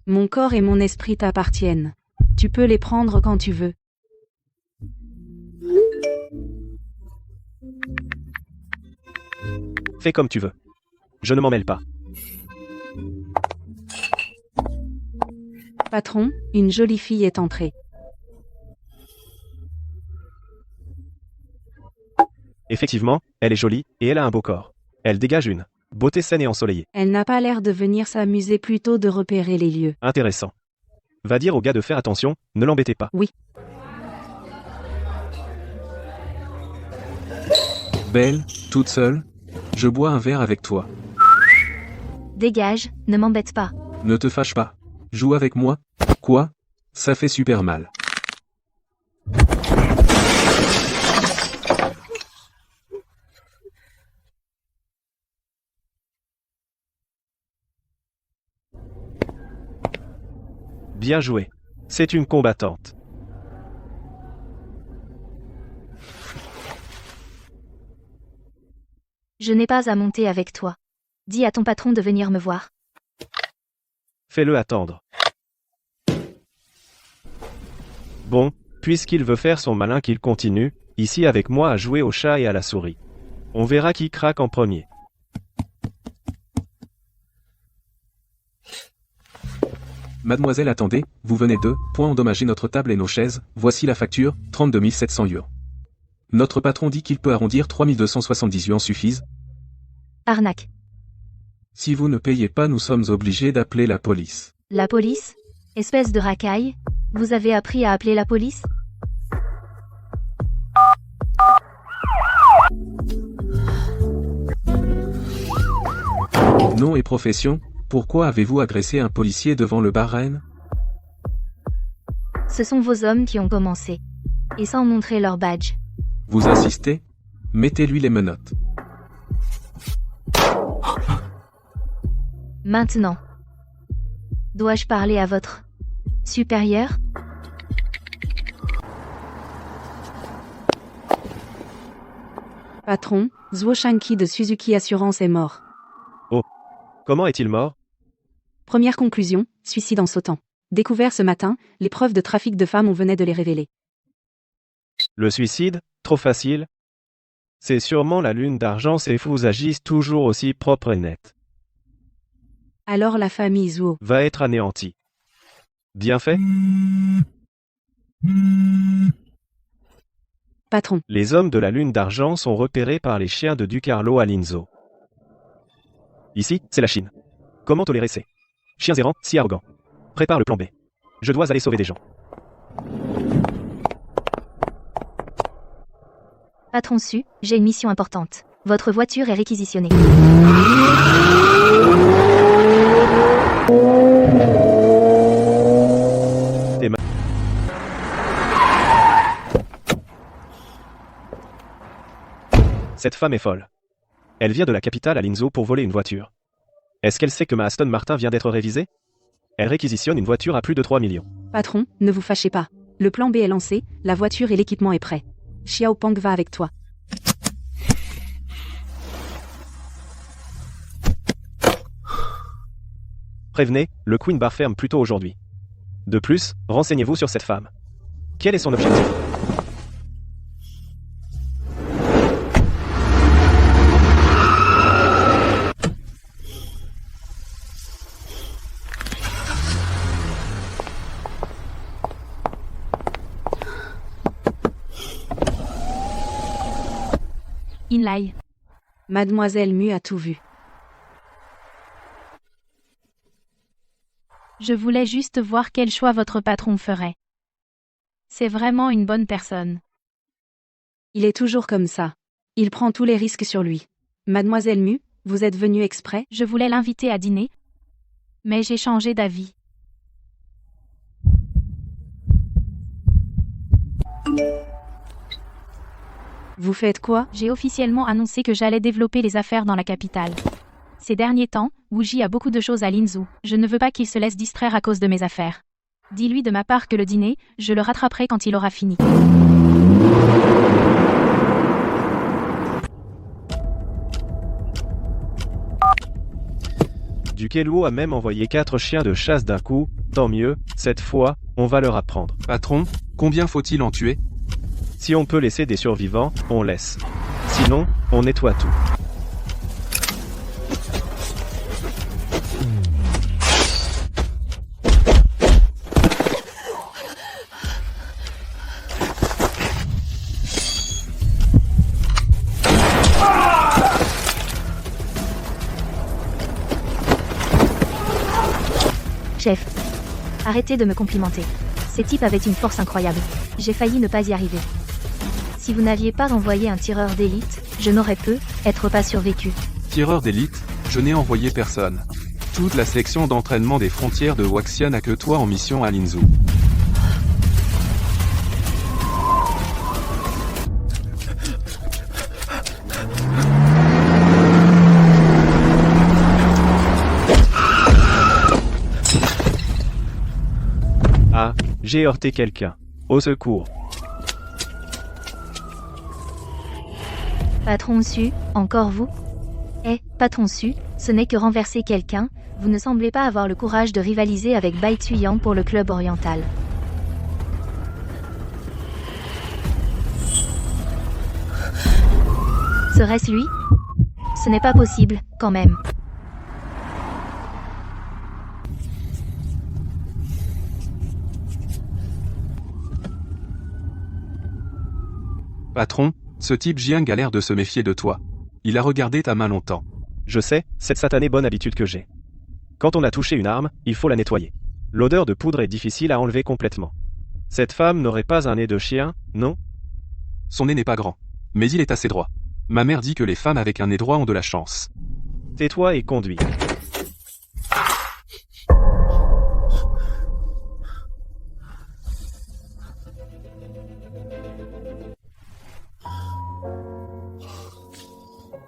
Mon corps et mon esprit t'appartiennent. Tu peux les prendre quand tu veux. Fais comme tu veux. Je ne m'en mêle pas. Patron, une jolie fille est entrée. Effectivement, elle est jolie, et elle a un beau corps. Elle dégage une beauté saine et ensoleillée. Elle n'a pas l'air de venir s'amuser, plutôt de repérer les lieux. Intéressant. Va dire au gars de faire attention, ne l'embêtez pas. Oui. Belle, toute seule. Je bois un verre avec toi. Dégage, ne m'embête pas. Ne te fâche pas. Joue avec moi. Quoi? Ça fait super mal. Bien joué. C'est une combattante. Je n'ai pas à monter avec toi. Dis à ton patron de venir me voir. Fais-le attendre. Bon, puisqu'il veut faire son malin, qu'il continue, ici avec moi, à jouer au chat et à la souris. On verra qui craque en premier. Mademoiselle, attendez, vous venez de endommager notre table et nos chaises, voici la facture, 32 700 yuans. Notre patron dit qu'il peut arrondir, 3270 yuans suffisent. Arnaque. Si vous ne payez pas, nous sommes obligés d'appeler la police. La police? Espèce de racaille? Vous avez appris à appeler la police? Nom et profession, pourquoi avez-vous agressé un policier devant le bar Reine? Ce sont vos hommes qui ont commencé. Et sans montrer leur badge. Vous insistez? Mettez-lui les menottes. Maintenant. Dois-je parler à votre supérieur? Patron, Zhuo Shanqi de Suzuki Assurance est mort. Comment est-il mort? Première conclusion, suicide en sautant. Découvert ce matin, les preuves de trafic de femmes, on venait de les révéler. Le suicide? Trop facile? C'est sûrement la lune d'argent, ces fous agissent toujours aussi propre et net. Alors la famille Zhuo Va être anéantie. Bien fait? Patron, Les hommes de la lune d'argent sont repérés par les chiens de Ducarlo à Linzhou. Ici, c'est la Chine. Comment tolérer ces Chiens errants, si arrogants. Prépare le plan B. Je dois aller sauver des gens. Patron Su, j'ai une mission importante. Votre voiture est réquisitionnée. Cette femme est folle. Elle vient de la capitale à Linzhou pour voler une voiture. Est-ce qu'elle sait que ma Aston Martin vient d'être révisée? Elle réquisitionne une voiture à plus de 3 millions. Patron, ne vous fâchez pas. Le plan B est lancé, la voiture et l'équipement est prêt. Xiao Pang va avec toi. Prévenez, le Queen Bar ferme plus tôt aujourd'hui. De plus, renseignez-vous sur cette femme. Quel est son objectif? Inlay. Mademoiselle Mu a tout vu. Je voulais juste voir quel choix votre patron ferait. C'est vraiment une bonne personne. Il est toujours comme ça. Il prend tous les risques sur lui. Mademoiselle Mu, vous êtes venue exprès? Je voulais l'inviter à dîner, mais j'ai changé d'avis. Vous faites quoi? J'ai officiellement annoncé que j'allais développer les affaires dans la capitale. Ces derniers temps, Wuji a beaucoup de choses à Linzhou. Je ne veux pas qu'il se laisse distraire à cause de mes affaires. Dis-lui de ma part que le dîner, je le rattraperai quand il aura fini. Duc Eluo a même envoyé 4 chiens de chasse d'un coup, tant mieux, cette fois, on va leur apprendre. Patron, combien faut-il en tuer? Si on peut laisser des survivants, on laisse. Sinon, on nettoie tout. Chef, arrêtez de me complimenter. Ces types avaient une force incroyable. J'ai failli ne pas y arriver. Si vous n'aviez pas envoyé un tireur d'élite, je n'aurais peut-être pas survécu. Tireur d'élite, je n'ai envoyé personne. Toute la section d'entraînement des frontières de Waxian n'a que toi en mission à Linzhou. Ah, j'ai heurté quelqu'un. Au secours. Patron Su, encore vous? Patron Su, ce n'est que renverser quelqu'un, vous ne semblez pas avoir le courage de rivaliser avec Bai Tsuyang pour le club oriental. Serait-ce lui? Ce n'est pas possible, quand même. Patron, ce type Jiang a l'air de se méfier de toi. Il a regardé ta main longtemps. Je sais, cette satanée bonne habitude que j'ai. Quand on a touché une arme, il faut la nettoyer. L'odeur de poudre est difficile à enlever complètement. Cette femme n'aurait pas un nez de chien, non? Son nez n'est pas grand, mais il est assez droit. Ma mère dit que les femmes avec un nez droit ont de la chance. Tais-toi et conduis.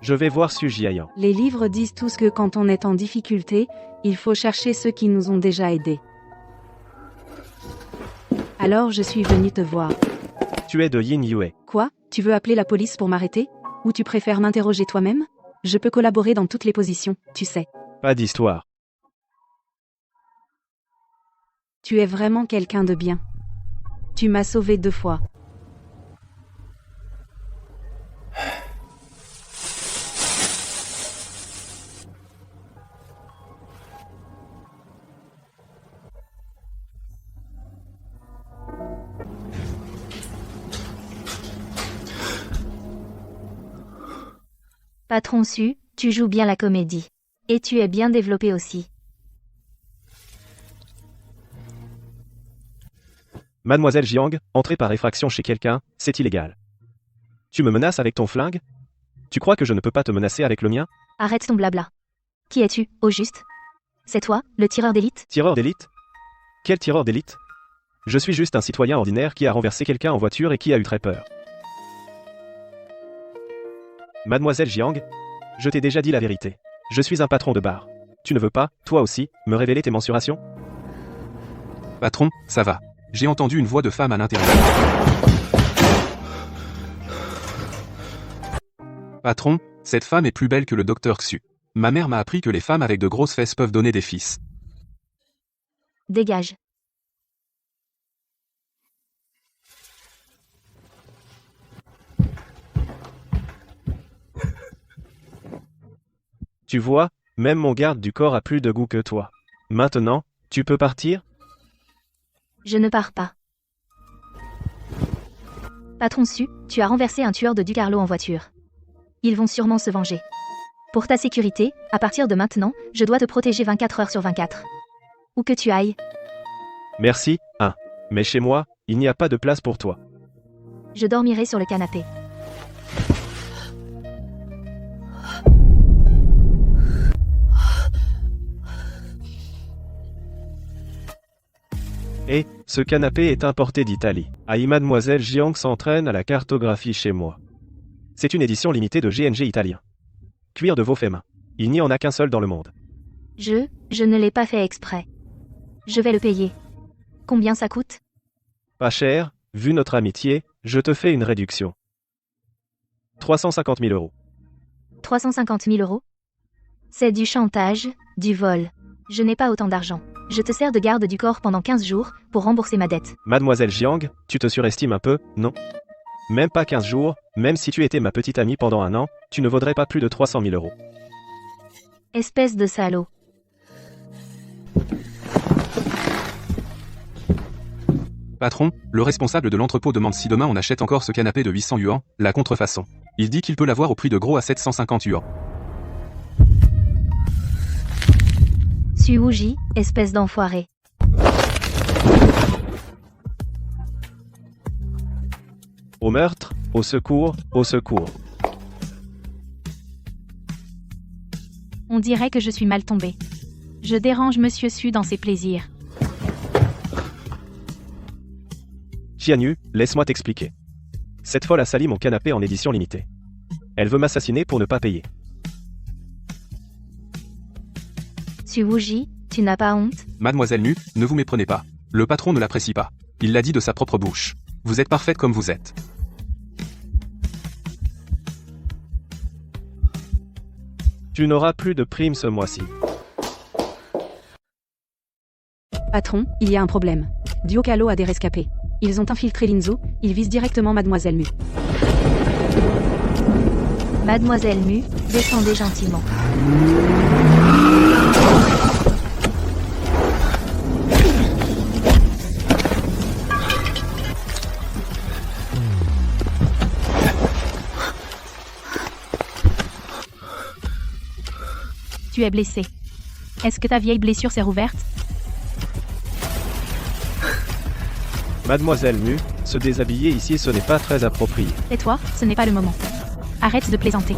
Je vais voir Su Jiayan. Les livres disent tous que quand on est en difficulté, il faut chercher ceux qui nous ont déjà aidés. Alors je suis venue te voir. Tu es de Yin Yue. Quoi? Tu veux appeler la police pour m'arrêter? Ou tu préfères m'interroger toi-même? Je peux collaborer dans toutes les positions, tu sais. Pas d'histoire. Tu es vraiment quelqu'un de bien. Tu m'as sauvé 2 fois. Patron Su, tu joues bien la comédie. Et tu es bien développé aussi. Mademoiselle Jiang, entrer par effraction chez quelqu'un, c'est illégal. Tu me menaces avec ton flingue? Tu crois que je ne peux pas te menacer avec le mien? Arrête ton blabla. Qui es-tu, au juste? C'est toi, le tireur d'élite? Tireur d'élite? Quel tireur d'élite? Je suis juste un citoyen ordinaire qui a renversé quelqu'un en voiture et qui a eu très peur. Mademoiselle Jiang, je t'ai déjà dit la vérité. Je suis un patron de bar. Tu ne veux pas, toi aussi, me révéler tes mensurations? Patron, ça va. J'ai entendu une voix de femme à l'intérieur. Patron, cette femme est plus belle que le docteur Xu. Ma mère m'a appris que les femmes avec de grosses fesses peuvent donner des fils. Dégage. Tu vois, même mon garde du corps a plus de goût que toi. Maintenant, tu peux partir? Je ne pars pas. Patron Su, tu as renversé un tueur de Ducarlo en voiture. Ils vont sûrement se venger. Pour ta sécurité, à partir de maintenant, je dois te protéger 24 heures sur 24. Où que tu ailles, Merci, mais chez moi, il n'y a pas de place pour toi. je dormirai sur le canapé. Et, ce canapé est importé d'Italie. Aïe, Mademoiselle Jiang s'entraîne à la cartographie chez moi. C'est une édition limitée de GNG italien. Cuir de veau fait main. Il n'y en a qu'un seul dans le monde. Je ne l'ai pas fait exprès. Je vais le payer. Combien ça coûte? Pas cher, vu notre amitié, je te fais une réduction. 350 000 euros. 350 000 euros? C'est du chantage, du vol. Je n'ai pas autant d'argent. Je te sers de garde du corps pendant 15 jours, pour rembourser ma dette. Mademoiselle Jiang, tu te surestimes un peu, non? Même pas 15 jours, même si tu étais ma petite amie pendant un an, tu ne vaudrais pas plus de 300 000 euros. Espèce de salaud. Patron, le responsable de l'entrepôt demande si demain on achète encore ce canapé de 800 yuan, la contrefaçon. Il dit qu'il peut l'avoir au prix de gros à 750 yuan. Su Wuji, espèce d'enfoiré. Au meurtre, au secours, au secours. On dirait que je suis mal tombée. Je dérange Monsieur Su dans ses plaisirs. Qianyu, laisse-moi t'expliquer. Cette folle a sali mon canapé en édition limitée. Elle veut m'assassiner pour ne pas payer. Su Wuji, tu n'as pas honte? Mademoiselle Nu, ne vous méprenez pas. Le patron ne l'apprécie pas. Il l'a dit de sa propre bouche. Vous êtes parfaite comme vous êtes. Tu n'auras plus de prime ce mois-ci. Patron, il y a un problème. Duocalo a des rescapés. Ils ont infiltré Linzo, ils visent directement Mademoiselle Mu. Mademoiselle Mu, descendez gentiment. Tu es blessé. Est-ce que ta vieille blessure s'est rouverte? Mademoiselle Mu, se déshabiller ici ce n'est pas très approprié. Tais-toi, ce n'est pas le moment. Arrête de plaisanter.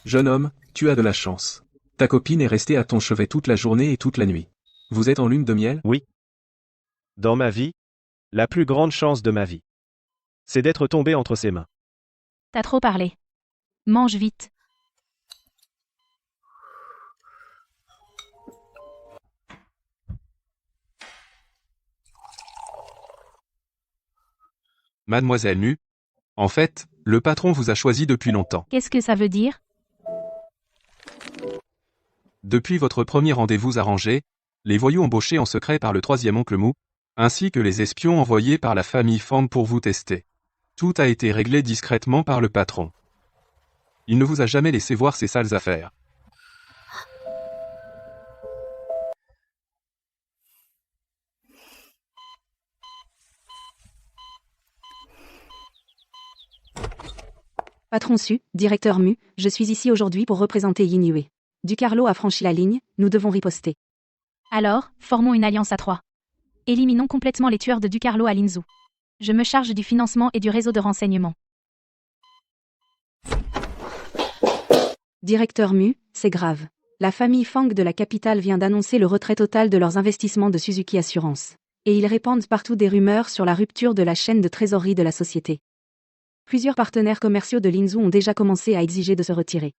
Jeune homme, tu as de la chance. Ta copine est restée à ton chevet toute la journée et toute la nuit. Vous êtes en lune de miel? Oui. Dans ma vie, la plus grande chance de ma vie, c'est d'être tombé entre ses mains. T'as trop parlé. Mange vite. Mademoiselle Nu. En fait, le patron vous a choisi depuis longtemps. Qu'est-ce que ça veut dire? Depuis votre premier rendez-vous arrangé, les voyous embauchés en secret par le troisième oncle Mou, ainsi que les espions envoyés par la famille Fang pour vous tester. Tout a été réglé discrètement par le patron. Il ne vous a jamais laissé voir ses sales affaires. Patron Su, directeur Mu, je suis ici aujourd'hui pour représenter Yin Yue. Ducarlo a franchi la ligne, nous devons riposter. Alors, formons une alliance à 3. Éliminons complètement les tueurs de Ducarlo à Linzhou. Je me charge du financement et du réseau de renseignement. Directeur Mu, c'est grave. La famille Fang de la capitale vient d'annoncer le retrait total de leurs investissements de Suzuki Assurance. Et ils répandent partout des rumeurs sur la rupture de la chaîne de trésorerie de la société. Plusieurs partenaires commerciaux de Linzhou ont déjà commencé à exiger de se retirer.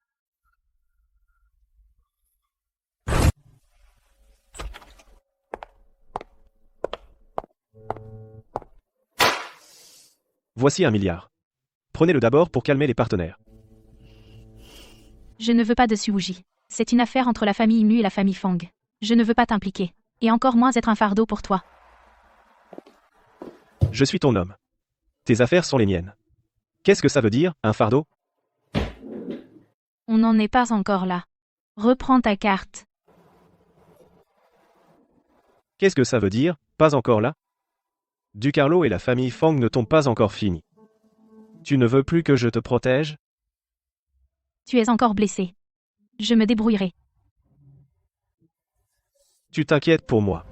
Voici 1 milliard. Prenez-le d'abord pour calmer les partenaires. Je ne veux pas de Suwuji. C'est une affaire entre la famille Mu et la famille Fang. Je ne veux pas t'impliquer. Et encore moins être un fardeau pour toi. Je suis ton homme. Tes affaires sont les miennes. Qu'est-ce que ça veut dire, un fardeau? On n'en est pas encore là. Reprends ta carte. Qu'est-ce que ça veut dire, pas encore là? Ducarlo et la famille Fang ne t'ont pas encore fini. Tu ne veux plus que je te protège? Tu es encore blessé. Je me débrouillerai. Tu t'inquiètes pour moi.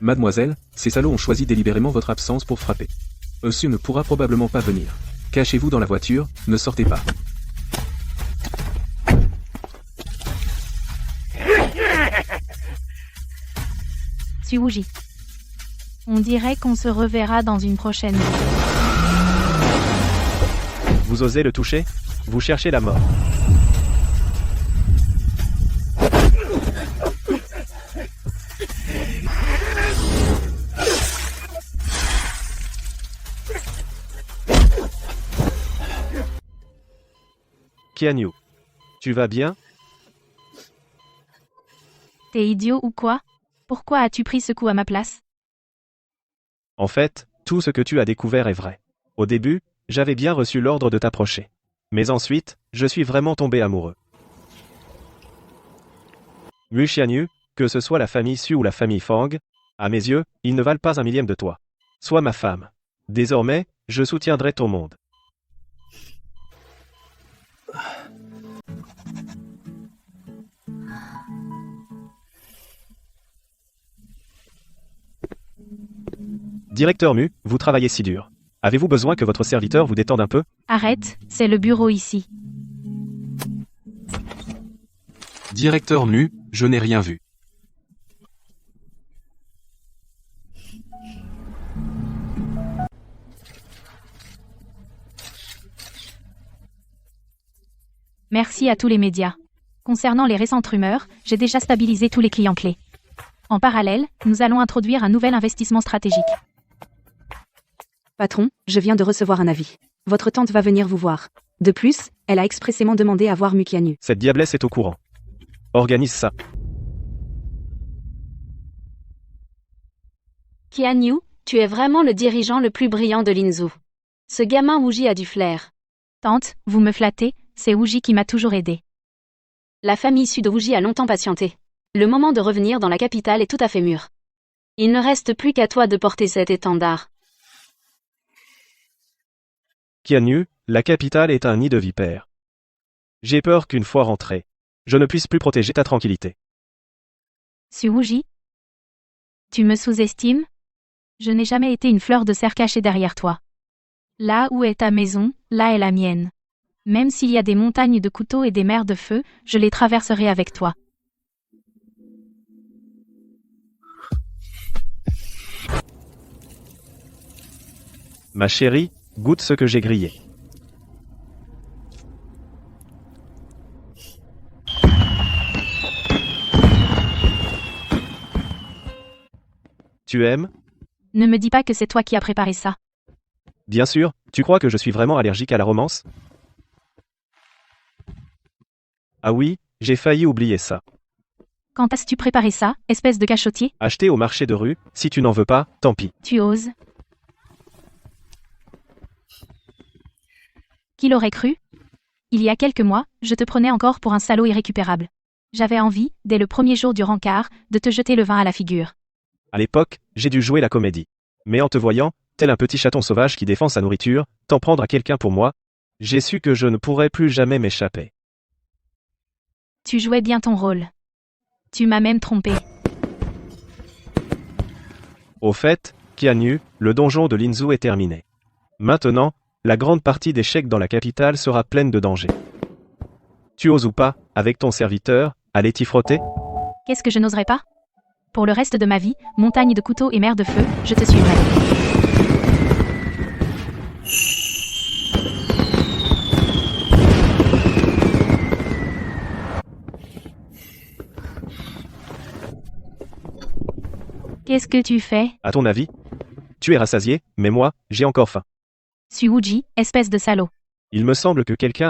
Mademoiselle, ces salauds ont choisi délibérément votre absence pour frapper. Su ne pourra probablement pas venir. Cachez-vous dans la voiture, ne sortez pas. Suwuji. On dirait qu'on se reverra dans une prochaine vie. Vous osez le toucher? Vous cherchez la mort. Qianyu. Tu vas bien? T'es idiot ou quoi? Pourquoi as-tu pris ce coup à ma place? En fait, tout ce que tu as découvert est vrai. Au début, j'avais bien reçu l'ordre de t'approcher. Mais ensuite, je suis vraiment tombé amoureux. Mu Qianyu, que ce soit la famille Su ou la famille Fang, à mes yeux, ils ne valent pas un millième de toi. Sois ma femme. Désormais, je soutiendrai ton monde. Directeur Mu, vous travaillez si dur. Avez-vous besoin que votre serviteur vous détende un peu? Arrête, c'est le bureau ici. Directeur Mu, je n'ai rien vu. Merci à tous les médias. Concernant les récentes rumeurs, j'ai déjà stabilisé tous les clients clés. En parallèle, nous allons introduire un nouvel investissement stratégique. Patron, je viens de recevoir un avis. Votre tante va venir vous voir. De plus, elle a expressément demandé à voir Mu Qianyu. Cette diablesse est au courant. Organise ça. Qianyu, tu es vraiment le dirigeant le plus brillant de Linzhou. Ce gamin Wuji a du flair. Tante, vous me flattez, c'est Wuji qui m'a toujours aidé. La famille Su de Wuji a longtemps patienté. Le moment de revenir dans la capitale est tout à fait mûr. Il ne reste plus qu'à toi de porter cet étendard. Qianyu, la capitale est un nid de vipères. J'ai peur qu'une fois rentré, je ne puisse plus protéger ta tranquillité. Suwuji? Tu me sous-estimes? Je n'ai jamais été une fleur de serre cachée derrière toi. Là où est ta maison, là est la mienne. Même s'il y a des montagnes de couteaux et des mers de feu, je les traverserai avec toi. Ma chérie, goûte ce que j'ai grillé. Tu aimes? Ne me dis pas que c'est toi qui as préparé ça. Bien sûr, tu crois que je suis vraiment allergique à la romance? Ah oui, j'ai failli oublier ça. Quand as-tu préparé ça, espèce de cachotier? Acheté au marché de rue, si tu n'en veux pas, tant pis. Tu oses? Qui l'aurait cru? Il y a quelques mois, je te prenais encore pour un salaud irrécupérable. J'avais envie, dès le premier jour du rencard, de te jeter le vin à la figure. À l'époque, j'ai dû jouer la comédie. Mais en te voyant, tel un petit chaton sauvage qui défend sa nourriture, t'en prendre à quelqu'un pour moi, j'ai su que je ne pourrais plus jamais m'échapper. Tu jouais bien ton rôle. Tu m'as même trompé. Au fait, Qianyu, le donjon de Linzhou est terminé. Maintenant, la grande partie des chèques dans la capitale sera pleine de dangers. Tu oses ou pas, avec ton serviteur, aller t'y frotter? Qu'est-ce que je n'oserais pas? Pour le reste de ma vie, montagne de couteaux et mer de feu, je te suivrai. Qu'est-ce que tu fais? À ton avis? Tu es rassasié, mais moi, j'ai encore faim. Su Wuji, espèce de salaud. Il me semble que quelqu'un